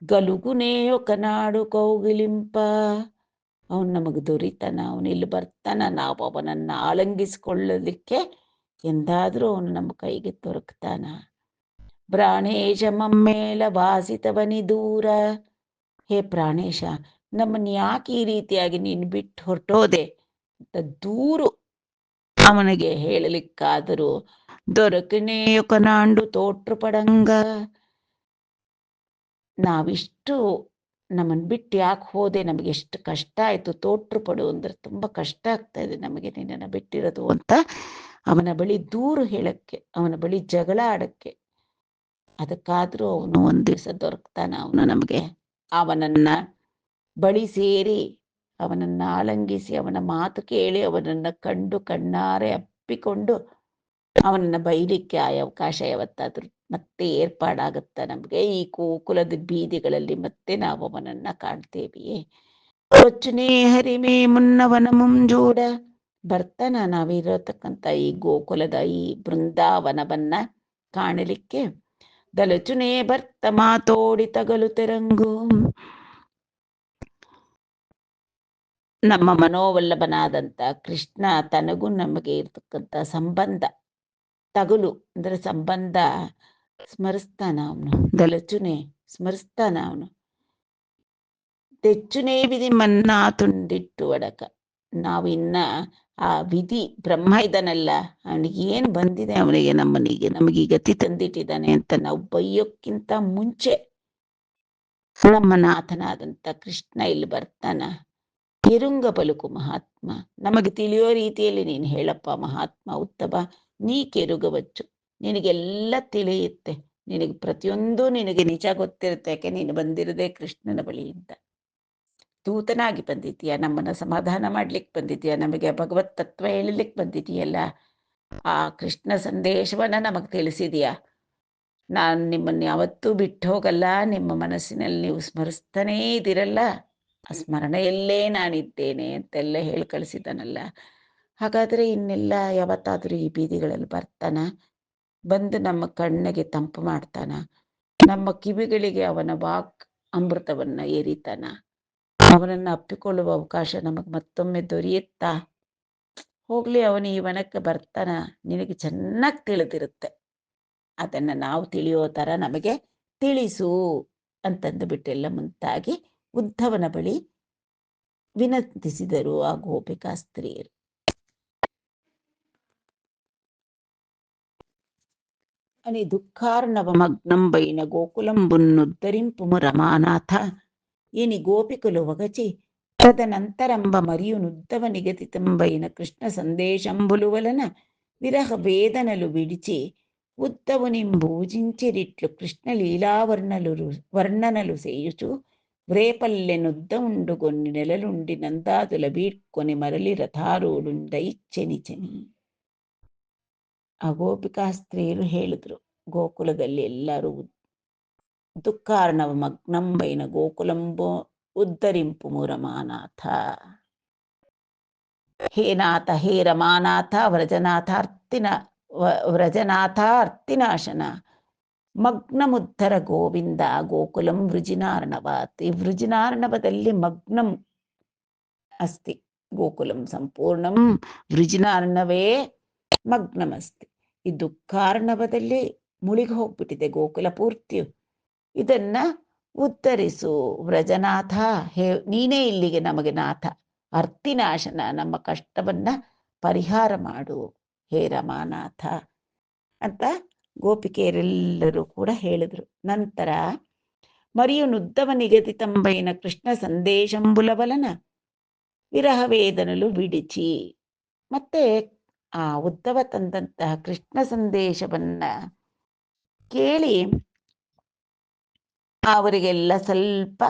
ಗಲುಗುನೇ ఒకనాడు ಕೌಗಿಲಿಂಪ, ಅವನು ನಮಗೆ ದೊರೀತಾನ, ಅವನು ಇಲ್ಲಿ ಬರ್ತಾನ, ನಾವು ಅವನನ್ನು ಆಲಂಗಿಸಿಕೊಳ್ಳಲಿಕ್ಕೆ ಎಂದಾದರೂ ಅವನು ನಮ್ಮ ಕೈಗೆ ದೊರಕ್ತಾನ. ಪ್ರಾಣೇಶ ಮಮ್ಮೇಲ ವಾಸಿತವನಿ ದೂರ. ಹೇ ಪ್ರಾಣೇಶ, ನಮ್ಮನ್ನು ಯಾಕೆ ಈ ರೀತಿಯಾಗಿ ನೀನು ಬಿಟ್ಟು ಹೊರಟೋದೆ ಅಂತ ದೂರು ಅವನಿಗೆ ಹೇಳಲಿಕ್ಕಾದರೂ ದೊರಕನೇ ఒకనాండు ತೋಟ್ರುಪಡಂಗ. ನಾವಿಷ್ಟು ನಮ್ಮನ್ನು ಬಿಟ್ಟು ಯಾಕೆ ಹೋದೆ, ನಮಗೆ ಎಷ್ಟು ಕಷ್ಟ ಆಯಿತು, ತೋಟ್ರುಪಡು ಅಂದರೆ ತುಂಬ ಕಷ್ಟ ಆಗ್ತಾ ಇದೆ ನಮಗೆ ನಿನ್ನನ್ನು ಬಿಟ್ಟಿರೋದು ಅಂತ ಅವನ ಬಳಿ ದೂರು ಹೇಳಕ್ಕೆ, ಅವನ ಬಳಿ ಜಗಳ ಆಡಕ್ಕೆ. ಅದಕ್ಕಾದರೂ ಅವನು ಒಂದು ದಿವಸ ದೊರಕ್ತಾನ, ಅವನು ನಮಗೆ. ಅವನನ್ನ ಬಳಿ ಸೇರಿ ಅವನನ್ನು ಆಲಂಗಿಸಿ ಅವನ ಮಾತು ಕೇಳಿ ಅವನನ್ನು ಕಂಡು ಕಣ್ಣಾರೆ ಅಪ್ಪಿಕೊಂಡು ಅವನನ್ನು ಬೈಲಿಕ್ಕೆ ಆ ಅವಕಾಶ ಯಾವತ್ತಾದ್ರೂ ಮತ್ತೆ ಏರ್ಪಾಡಾಗುತ್ತ ನಮಗೆ? ಈ ಗೋಕುಲದ ಬೀದಿಗಳಲ್ಲಿ ಮತ್ತೆ ನಾವು ಅವನನ್ನ ಕಾಣ್ತೇವೆಯೇ? ಕೊಚ್ಚುನೇ ಹರಿಮೇ ಮುನ್ನವನ ಮುಂಜೂಡ. ಬರ್ತಾನ ನಾವಿರತಕ್ಕಂಥ ಈ ಗೋಕುಲದ ಈ ಬೃಂದಾವನವನ್ನ ಕಾಣಲಿಕ್ಕೆ. ದಲಚುನೇ ಭರ್ತ ಮಾತೋಡಿ ತಗಲು ತೆರಂಗು. ನಮ್ಮ ಮನೋವಲ್ಲಭನಾದಂಥ ಕೃಷ್ಣ ತನಗೂ ನಮಗೆ ಇರ್ತಕ್ಕಂಥ ಸಂಬಂಧ, ತಗುಲು ಅಂದ್ರೆ ಸಂಬಂಧ ಸ್ಮರಿಸ್ತಾನ ಅವನು. ದಲಚುನೆ ಸ್ಮರಿಸ್ತಾನ ಅವನು. ತೆಚ್ಚುನೇ ವಿಧಿ ಮನ್ನಾ ತುಂಡಿಟ್ಟು ಒಡಕ. ನಾವು ಇನ್ನ ಆ ವಿಧಿ ಬ್ರಹ್ಮ ಇದನಲ್ಲ, ಅವನಿಗೆ ಏನು ಬಂದಿದೆ, ಅವನಿಗೆ ನಮಗೆ ಗತಿ ತಂದಿಟ್ಟಿದ್ದಾನೆ ಅಂತ ನಾವು ಬೈಯೋಕ್ಕಿಂತ ಮುಂಚೆ ನಮ್ಮ ನಾಥನಾದಂಥ ಕೃಷ್ಣ ಇಲ್ಲಿ ಬರ್ತಾನ. ಕೆರುಂಗ ಪಲುಕು ಮಹಾತ್ಮ, ನಮಗೆ ತಿಳಿಯೋ ರೀತಿಯಲ್ಲಿ ನೀನು ಹೇಳಪ್ಪ ಮಹಾತ್ಮ ಉತ್ತಮ, ನೀ ಕೆರುಗవచ్చు, ನಿನಗೆಲ್ಲ ತಿಳಿಯುತ್ತೆ, ನಿನಗೆ ಪ್ರತಿಯೊಂದು ನಿನಗೆ ನಿಜ ಗೊತ್ತಿರುತ್ತೆ. ಯಾಕೆ ನೀನು ಬಂದಿರದೆ ಕೃಷ್ಣನ ಬಳಿಯಿಂದ ದೂತನಾಗಿ ಬಂದಿದ್ದೀಯ, ನಮ್ಮನ್ನು ಸಮಾಧಾನ ಮಾಡ್ಲಿಕ್ಕೆ ಬಂದಿದ್ದೀಯ, ನಮಗೆ ಭಗವತ್ ತತ್ವ ಹೇಳಲಿಕ್ಕೆ ಬಂದಿದೆಯಲ್ಲ, ಆ ಕೃಷ್ಣ ಸಂದೇಶವನ್ನ ನಮಗೆ ತಿಳಿಸಿದೀಯ. ನಾನು ನಿಮ್ಮನ್ನು ಯಾವತ್ತೂ ಬಿಟ್ಟು ಹೋಗಲ್ಲ, ನಿಮ್ಮ ಮನಸ್ಸಿನಲ್ಲಿ ನೀವು ಸ್ಮರಿಸ್ತಾನೇ ಇದ್ದೀರಲ್ಲ, ಆ ಸ್ಮರಣೆಯಲ್ಲೇ ನಾನಿದ್ದೇನೆ ಅಂತೆಲ್ಲ ಹೇಳಿ ಕಳಿಸಿದ್ದಾನಲ್ಲ. ಹಾಗಾದರೆ ಇನ್ನೆಲ್ಲ ಯಾವತ್ತಾದರೂ ಈ ಬೀದಿಗಳಲ್ಲಿ ಬರ್ತಾನ, ಬಂದು ನಮ್ಮ ಕಣ್ಣಿಗೆ ತಂಪು ಮಾಡ್ತಾನ, ನಮ್ಮ ಕಿವಿಗಳಿಗೆ ಅವನ ವಾಕ್ ಅಮೃತವನ್ನ ಏರಿತಾನ, ಅವನನ್ನು ಅಪ್ಪಿಕೊಳ್ಳುವ ಅವಕಾಶ ನಮಗೆ ಮತ್ತೊಮ್ಮೆ ದೊರೆಯುತ್ತಾ? ಹೋಗ್ಲಿ, ಅವನು ಈ ವನಕ್ಕೆ ಬರ್ತಾನ, ನಿನಗೆ ಚೆನ್ನಾಗಿ ತಿಳಿದಿರುತ್ತೆ, ಅದನ್ನು ನಾವು ತಿಳಿಯೋ ಥರ ನಮಗೆ ತಿಳಿಸು ಅಂತಂದು ಬಿಟ್ಟೆಲ್ಲ ಮುಂತಾಗಿ ಉದ್ಧವನ ಬಳಿ ವಿನಂತಿಸಿದರು ಆ ಗೋಪಿಕಾ ಸ್ತ್ರೀಯರು. అని దుఃఖార్ణవమగ్నం వైన గోకులంబున్నుద్ధరింపుము రమానాథ. ఇని గోపికలు వగచి తదనంతరంబ మరియు నుద్ధవ నిగదితంబైన కృష్ణ సందేశంబులు వలన విరహ వేదనలు విడిచి ఉద్ధవునింబూజించిరిట్లు కృష్ణ వర్ణనలు చేయుచు వ్రేపల్లెనుద్దముండుగొన్ని నెలలుండి నందాదుల వీడ్కొని మరలి రథారూఢుండై చెనిచెని. ಆ ಗೋಪಿಕಾ ಸ್ತ್ರೀಯರು ಹೇಳಿದ್ರು, ಗೋಕುಲದಲ್ಲಿ ಎಲ್ಲರೂ ದುಃಖಾರ್ಣವ ಮಗ್ನಂಬೈನ ಗೋಕುಲಂಬೋ ಉದ್ಧರಿಂಪು ರಮಾನಾಥ. ಹೇ ನಾಥ, ಹೇ ರಮಾನಾಥ, ವ್ರಜನಾಥ ಅರ್ತಿನಾಶನ, ಮಗ್ನಮುದ್ಧರ ಗೋವಿಂದ ಗೋಕುಲಂ ವೃಜಿನಾರ್ಣವಾತ್. ಈ ವೃಜಿನಾರ್ಣವದಲ್ಲಿ ಮಗ್ನಂ ಅಸ್ತಿ ಗೋಕುಲಂ ಸಂಪೂರ್ಣಂ ವೃಜಿನಾರ್ಣವೇ ಮಗ್ನಮಸ್ತಿ. ಈ ದುಃಖಾರ್ಣವದಲ್ಲಿ ಮುಳುಗಿ ಹೋಗ್ಬಿಟ್ಟಿದೆ ಗೋಕುಲ ಪೂರ್ತಿಯು. ಇದನ್ನ ಉದ್ಧರಿಸು ವ್ರಜನಾಥ, ಹೇ ನೀನೇ ಇಲ್ಲಿಗೆ ನಮಗೆ ನಾಥ, ಅರ್ತಿನಾಶನ, ನಮ್ಮ ಕಷ್ಟವನ್ನ ಪರಿಹಾರ ಮಾಡು ಹೇ ರಮಾನಾಥ ಅಂತ ಗೋಪಿಕೆಯರೆಲ್ಲರೂ ಕೂಡ ಹೇಳಿದ್ರು. ನಂತರ ಮರಿಯು ನುದ್ದವ ನಿಗದಿತಂಬೈನ ಕೃಷ್ಣ ಸಂದೇಶಂಬುಲವಲನ ವಿರಹ ವೇದನಲು ವಿಡಿಚಿ. ಮತ್ತೆ ಆ ಉದ್ದವ ತಂದಂತಹ ಕೃಷ್ಣ ಸಂದೇಶವನ್ನ ಕೇಳಿ ಅವರಿಗೆಲ್ಲ ಸ್ವಲ್ಪ,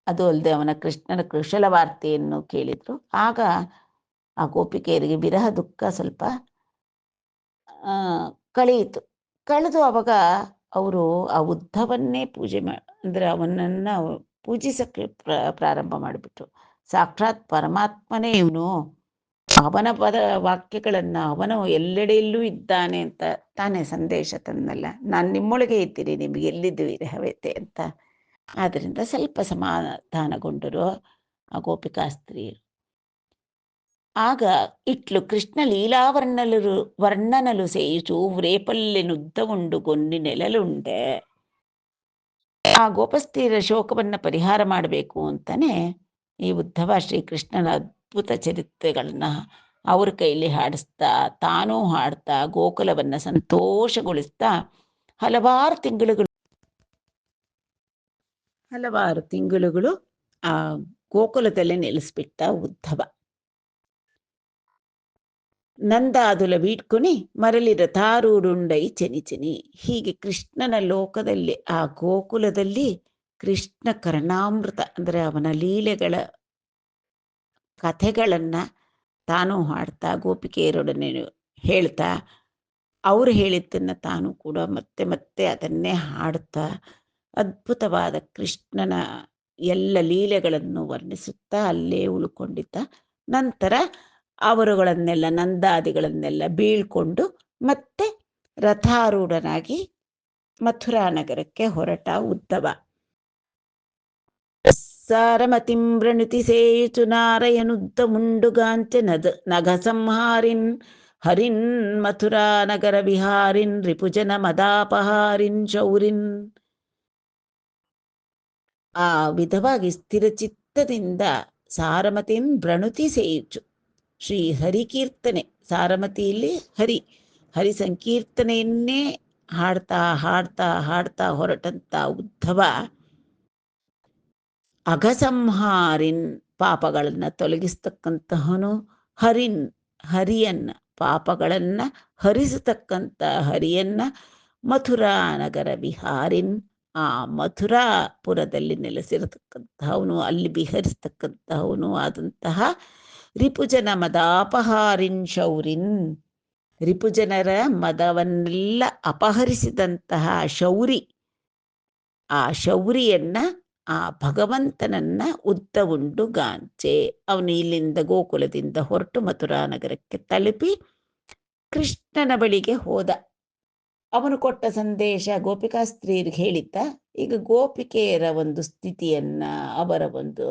ಅದು ಅಲ್ಲದೆ ಅವನ ಕೃಷ್ಣನ ಕುಶಲ ವಾರ್ತೆಯನ್ನು ಕೇಳಿದ್ರು. ಆಗ ಆ ಗೋಪಿಕೆಯರಿಗೆ ವಿರಹ ದುಃಖ ಸ್ವಲ್ಪ ಕಳೆಯಿತು. ಕಳೆದು ಅವಾಗ ಅವರು ಆ ಉದ್ಧವನ್ನೇ ಪೂಜೆ ಅಂದರೆ ಅವನನ್ನು ಪೂಜಿಸಕ್ಕೆ ಪ್ರಾರಂಭ ಮಾಡಿಬಿಟ್ರು. ಸಾಕ್ಷಾತ್ ಪರಮಾತ್ಮನೇ ಇವನು, ಅವನ ಪದ ವಾಕ್ಯಗಳನ್ನು ಅವನು ಎಲ್ಲೆಡೆಯಲ್ಲೂ ಇದ್ದಾನೆ ಅಂತ ತಾನೇ ಸಂದೇಶ ತಂದಲ್ಲ, ನಾನು ನಿಮ್ಮೊಳಗೆ ಇದ್ದೀನಿ, ನಿಮಗೆ ಎಲ್ಲಿದ್ದು ವಿರಹವೇತೆ ಅಂತ. ಆದ್ದರಿಂದ ಸ್ವಲ್ಪ ಸಮಾಧಾನಗೊಂಡರು ಆ ಗೋಪಿಕಾ ಸ್ತ್ರೀಯರು. ಆಗ ಇಟ್ಲು ಕೃಷ್ಣ ವರ್ಣನಲು ಸೇಯಿಸು ವ್ರೇಪಲ್ಲೆನುದ್ದವುಂಡು ಗೊಂಡಿ ನೆಲಲುಂಡೆ. ಆ ಗೋಪಸ್ತ್ರೀಯರ ಶೋಕವನ್ನ ಪರಿಹಾರ ಮಾಡಬೇಕು ಅಂತಾನೆ ಈ ಉದ್ಧವ ಶ್ರೀಕೃಷ್ಣನ ಅದ್ಭುತ ಚರಿತ್ರೆಗಳನ್ನ ಅವ್ರ ಕೈಲಿ ಹಾಡಿಸ್ತಾ, ತಾನೂ ಹಾಡ್ತಾ, ಗೋಕುಲವನ್ನ ಸಂತೋಷಗೊಳಿಸ್ತಾ ಹಲವಾರು ತಿಂಗಳುಗಳು ಆ ಗೋಕುಲದಲ್ಲೇ ನೆಲೆಸ್ಬಿಟ್ಟ ಉದ್ಧವ. ನಂದಾದುಲ ವೀಡ್ಕೊನಿ ಮರಳಿ ರಥಾರೂಢುಂಡೈ ಚೆನಿ. ಹೀಗೆ ಕೃಷ್ಣನ ಲೋಕದಲ್ಲಿ, ಆ ಗೋಕುಲದಲ್ಲಿ ಕೃಷ್ಣ ಕರ್ಣಾಮೃತ ಅಂದರೆ ಅವನ ಲೀಲೆಗಳ ಕಥೆಗಳನ್ನ ತಾನು ಹಾಡ್ತಾ, ಗೋಪಿಕೆಯರೊಡನೆ ಹೇಳ್ತಾ, ಅವರು ಹೇಳಿದ್ದನ್ನು ತಾನು ಕೂಡ ಮತ್ತೆ ಮತ್ತೆ ಅದನ್ನೇ ಹಾಡ್ತಾ, ಅದ್ಭುತವಾದ ಕೃಷ್ಣನ ಎಲ್ಲ ಲೀಲೆಗಳನ್ನು ವರ್ಣಿಸುತ್ತಾ ಅಲ್ಲೇ ಉಳ್ಕೊಂಡಿದ್ದ. ನಂತರ ಅವರುಗಳನ್ನೆಲ್ಲ, ನಂದಾದಿಗಳನ್ನೆಲ್ಲ ಬೀಳ್ಕೊಂಡು ಮತ್ತೆ ರಥಾರೂಢನಾಗಿ ಮಥುರಾ ನಗರಕ್ಕೆ ಹೊರಟ ಉದ್ಧವ. ಸಾರಮತಿಂ ವೃಣುತಿ ಸೇಯುಚು ನಾರಯನುದ್ದ ಮುಂಡುಗಾಂಚೆ ನಗ ಸಂಹಾರಿನ್ ಹರಿನ್ ಮಥುರಾ ನಗರ ವಿಹಾರಿನ್ ರಿಪುಜನ ಮದಾಪಹಾರಿನ್ ಶೌರಿನ್. ಆ ವಿಧವಾಗಿ ಸ್ಥಿರಚಿತ್ತದಿಂದ ಸಾರಮತಿಂ ವೃಣುತಿ ಸೇಯುಚು, ಶ್ರೀ ಹರಿಕೀರ್ತನೆ, ಸಾರಮತಿಯಲ್ಲಿ ಹರಿ ಸಂಕೀರ್ತನೆಯನ್ನೇ ಹಾಡ್ತಾ ಹಾಡ್ತಾ ಹಾಡ್ತಾ ಹೊರಟಂತ ಉದ್ಧವ ಅಘಸಂಹಾರಿನ್, ಪಾಪಗಳನ್ನ ತೊಲಗಿಸ್ತಕ್ಕಂತಹನು, ಹರಿಯನ್ನ ಪಾಪಗಳನ್ನ ಹರಿಸತಕ್ಕಂತ ಹರಿಯನ್ನ, ಮಥುರಾ ನಗರ ವಿಹಾರಿನ್, ಆ ಮಥುರಾಪುರದಲ್ಲಿ ನೆಲೆಸಿರತಕ್ಕಂತಹವನು, ಅಲ್ಲಿ ವಿಹರಿಸ್ತಕ್ಕಂತಹವನು ಆದಂತಹ ರಿಪುಜನ ಮದಾಪಹಾರಿನ್ ಶೌರಿನ್, ರಿಪುಜನರ ಮದವನ್ನೆಲ್ಲ ಅಪಹರಿಸಿದಂತಹ ಶೌರಿ, ಆ ಶೌರಿಯನ್ನ, ಆ ಭಗವಂತನನ್ನ ಉದ್ದವುಂಡು ಗಾಂಚೆ, ಅವನು ಇಲ್ಲಿಂದ ಗೋಕುಲದಿಂದ ಹೊರಟು ಮಥುರಾ ನಗರಕ್ಕೆ ತಲುಪಿ ಕೃಷ್ಣನ ಬಳಿಗೆ ಹೋದ. ಅವನು ಕೊಟ್ಟ ಸಂದೇಶ ಗೋಪಿಕಾ ಸ್ತ್ರೀಯರಿಗೆ ಹೇಳಿದ್ದ. ಈಗ ಗೋಪಿಕೆಯರ ಒಂದು ಸ್ಥಿತಿಯನ್ನ, ಅವರ ಒಂದು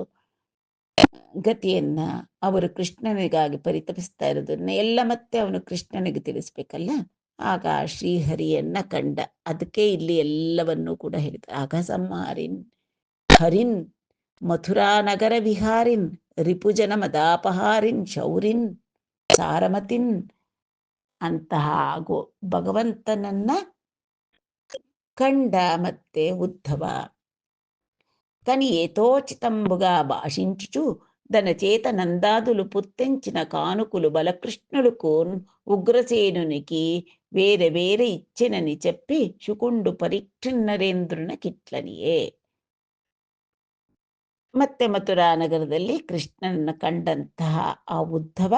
ಗತಿಯನ್ನ ಅವರು ಕೃಷ್ಣನಿಗಾಗಿ ಪರಿತಪಿಸ್ತಾ ಇರೋದನ್ನ ಎಲ್ಲ ಮತ್ತೆ ಅವನು ಕೃಷ್ಣನಿಗೆ ತಿಳಿಸ್ಬೇಕಲ್ಲ. ಆಗ ಶ್ರೀಹರಿಯನ್ನ ಕಂಡ. ಅದಕ್ಕೆ ಇಲ್ಲಿ ಎಲ್ಲವನ್ನೂ ಕೂಡ ಹೇಳಿದ. ಆಗ ಸಂಹಾರಿನ್ ಹರಿನ್ ಮಥುರಾ ನಗರ ವಿಹಾರಿನ್ ರಿಪುಜನ ಮದಾಪಹಾರಿನ್ ಶೌರಿನ್ ಸಾರಮತಿನ್ ಅಂತಹ ಭಗವಂತನನ್ನ ಕಂಡ ಮತ್ತೆ ಉದ್ಧವ. కని ఏతోచితంబుగా భాషించుచు దనచేత నందాదులు పుత్తెంచిన కానుకులు బలకృష్ణుడుకు ఉగ్రసేనునికి వేరే వేరే ఇచ్చెనని చెప్పి శుకుండు ಪರೀಕ್ಷಿನ್ನರೇಂದ್ರನಕಿಟ್ಲನಿಯೇ. ಮತ್ತೆ ಮಥುರಾ ನಗರದಲ್ಲಿ ಕೃಷ್ಣನನ್ನ ಕಂಡಂತಹ ಆ ಉದ್ಧವ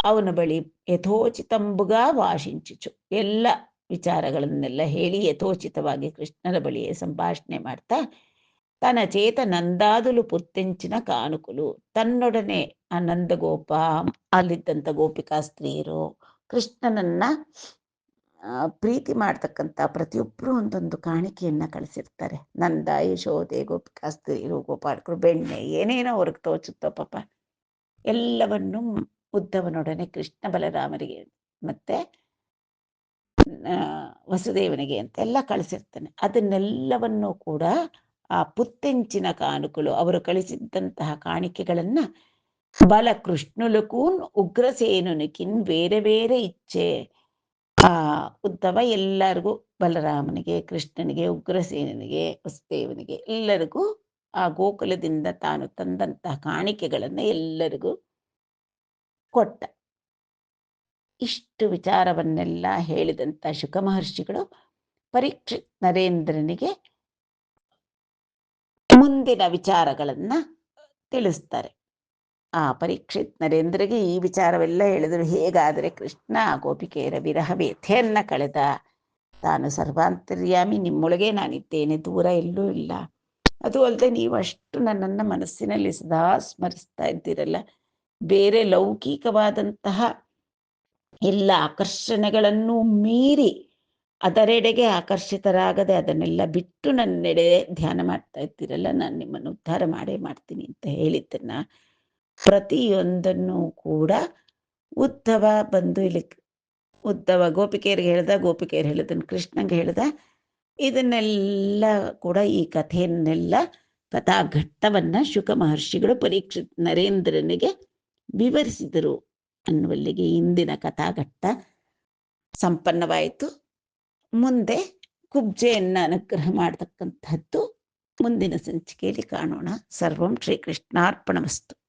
ಅವನ ಬಳಿ ಯಥೋಚಿತಂಬುಗ ಭಾಷಿಂಚುಚು ಎಲ್ಲ ವಿಚಾರಗಳನ್ನೆಲ್ಲ ಹೇಳಿ ಯಥೋಚಿತವಾಗಿ ಕೃಷ್ಣನ ಬಳಿಯೇ ಸಂಭಾಷಣೆ ಮಾಡ್ತಾ ತನ್ನ ಚೇತ ನಂದಾದುಲು ಪುತ್ತೆಂಚಿನ ಕಾನುಕುಲು ತನ್ನೊಡನೆ ಆ ನಂದಗೋಪ ಅಲ್ಲಿದ್ದಂಥ ಗೋಪಿಕಾ ಸ್ತ್ರೀಯರು ಕೃಷ್ಣನನ್ನ ಪ್ರೀತಿ ಮಾಡ್ತಕ್ಕಂಥ ಪ್ರತಿಯೊಬ್ಬರು ಒಂದೊಂದು ಕಾಣಿಕೆಯನ್ನ ಕಳಿಸಿರ್ತಾರೆ. ನಂದ ಯಶೋದೆ ಗೋಪಿಕಾ ಸ್ತ್ರೀಯರು ಗೋಪಾಲಕರು ಬೆಣ್ಣೆ ಏನೇನೋ ಅವ್ರಿಗೆ ತೋಚುತ್ತೋ ಪಾಪ ಎಲ್ಲವನ್ನೂ ಉದ್ಧವನೊಡನೆ ಕೃಷ್ಣ ಬಲರಾಮರಿಗೆ ಮತ್ತೆ ವಸುದೇವನಿಗೆ ಅಂತೆಲ್ಲ ಕಳಿಸಿರ್ತಾನೆ. ಅದನ್ನೆಲ್ಲವನ್ನೂ ಕೂಡ ಆ ಪುತ್ತೆಂಚಿನ ಕಾನುಕಲು ಅವರು ಕಳಿಸಿದ್ದಂತಹ ಕಾಣಿಕೆಗಳನ್ನ ಬಲಕೃಷ್ಣುಲಕೂನ್ ಉಗ್ರಸೇನುನಿಕಿನ್ ಬೇರೆ ಬೇರೆ ಇಚ್ಛೆ. ಆ ಉದ್ಧವ ಎಲ್ಲರಿಗೂ ಬಲರಾಮನಿಗೆ ಕೃಷ್ಣನಿಗೆ ಉಗ್ರಸೇನಿಗೆ ವಸುದೇವನಿಗೆ ಎಲ್ಲರಿಗೂ ಆ ಗೋಕುಲದಿಂದ ತಾನು ತಂದಂತಹ ಕಾಣಿಕೆಗಳನ್ನ ಎಲ್ಲರಿಗೂ ಕೊಟ್ಟ. ಇಷ್ಟು ವಿಚಾರವನ್ನೆಲ್ಲ ಹೇಳಿದಂತ ಶುಕ ಮಹರ್ಷಿಗಳು ಪರೀಕ್ಷಿತ್ ನರೇಂದ್ರನಿಗೆ ಮುಂದಿನ ವಿಚಾರಗಳನ್ನ ತಿಳಿಸ್ತಾರೆ. ಆ ಪರೀಕ್ಷಿತ್ ನರೇಂದ್ರಗೆ ಈ ವಿಚಾರವೆಲ್ಲ ಹೇಳಿದ್ರು. ಹೇಗಾದರೆ ಕೃಷ್ಣ ಗೋಪಿಕೆಯರ ವಿರಹ ವ್ಯಥೆಯನ್ನ ಕಳೆದ, ತಾನು ಸರ್ವಾಂತರ್ಯಾಮಿ, ನಿಮ್ಮೊಳಗೆ ನಾನಿದ್ದೇನೆ, ದೂರ ಎಲ್ಲೂ ಇಲ್ಲ. ಅದು ಅಲ್ಲದೆ ನೀವು ಅಷ್ಟು ನನ್ನನ್ನು ಮನಸ್ಸಿನಲ್ಲಿ ಸದಾ ಸ್ಮರಿಸ್ತಾ ಇದ್ದೀರಲ್ಲ, ಬೇರೆ ಲೌಕಿಕವಾದಂತಹ ಎಲ್ಲ ಆಕರ್ಷಣೆಗಳನ್ನು ಮೀರಿ ಅದರೆಡೆಗೆ ಆಕರ್ಷಿತರಾಗದೆ ಅದನ್ನೆಲ್ಲ ಬಿಟ್ಟು ನನ್ನೆಡೆ ಧ್ಯಾನ ಮಾಡ್ತಾ ಇದ್ದೀರಲ್ಲ, ನಾನು ನಿಮ್ಮನ್ನು ಉದ್ಧಾರ ಮಾಡೇ ಮಾಡ್ತೀನಿ ಅಂತ ಹೇಳಿದ್ದನ್ನ ಪ್ರತಿಯೊಂದನ್ನು ಕೂಡ ಉದ್ಧವ ಬಂದು ಇಲ್ಲಿ ಉದ್ಧವ ಗೋಪಿಕೆಯರಿಗೆ ಹೇಳ್ದ, ಗೋಪಿಕೆಯರು ಹೇಳಿದನ್ನು ಕೃಷ್ಣಂಗೆ ಹೇಳ್ದ. ಇದನ್ನೆಲ್ಲ ಕೂಡ ಈ ಕಥೆಯನ್ನೆಲ್ಲ ಕಥಾಘಟ್ಟವನ್ನ ಶುಕ ಮಹರ್ಷಿಗಳು ಪರೀಕ್ಷಿತ್ ನರೇಂದ್ರನಿಗೆ ವಿವರಿಸಿದರು ಅನ್ನುವಲ್ಲಿಗೆ ಇಂದಿನ ಕಥಾಘಟ್ಟ ಸಂಪನ್ನವಾಯಿತು. ಮುಂದೆ ಕುಬ್ಜೆಯನ್ನ ಅನುಗ್ರಹ ಮಾಡತಕ್ಕಂಥದ್ದು ಮುಂದಿನ ಸಂಚಿಕೆಯಲ್ಲಿ ಕಾಣೋಣ. ಸರ್ವಂ ಶ್ರೀಕೃಷ್ಣಾರ್ಪಣಮಸ್ತು.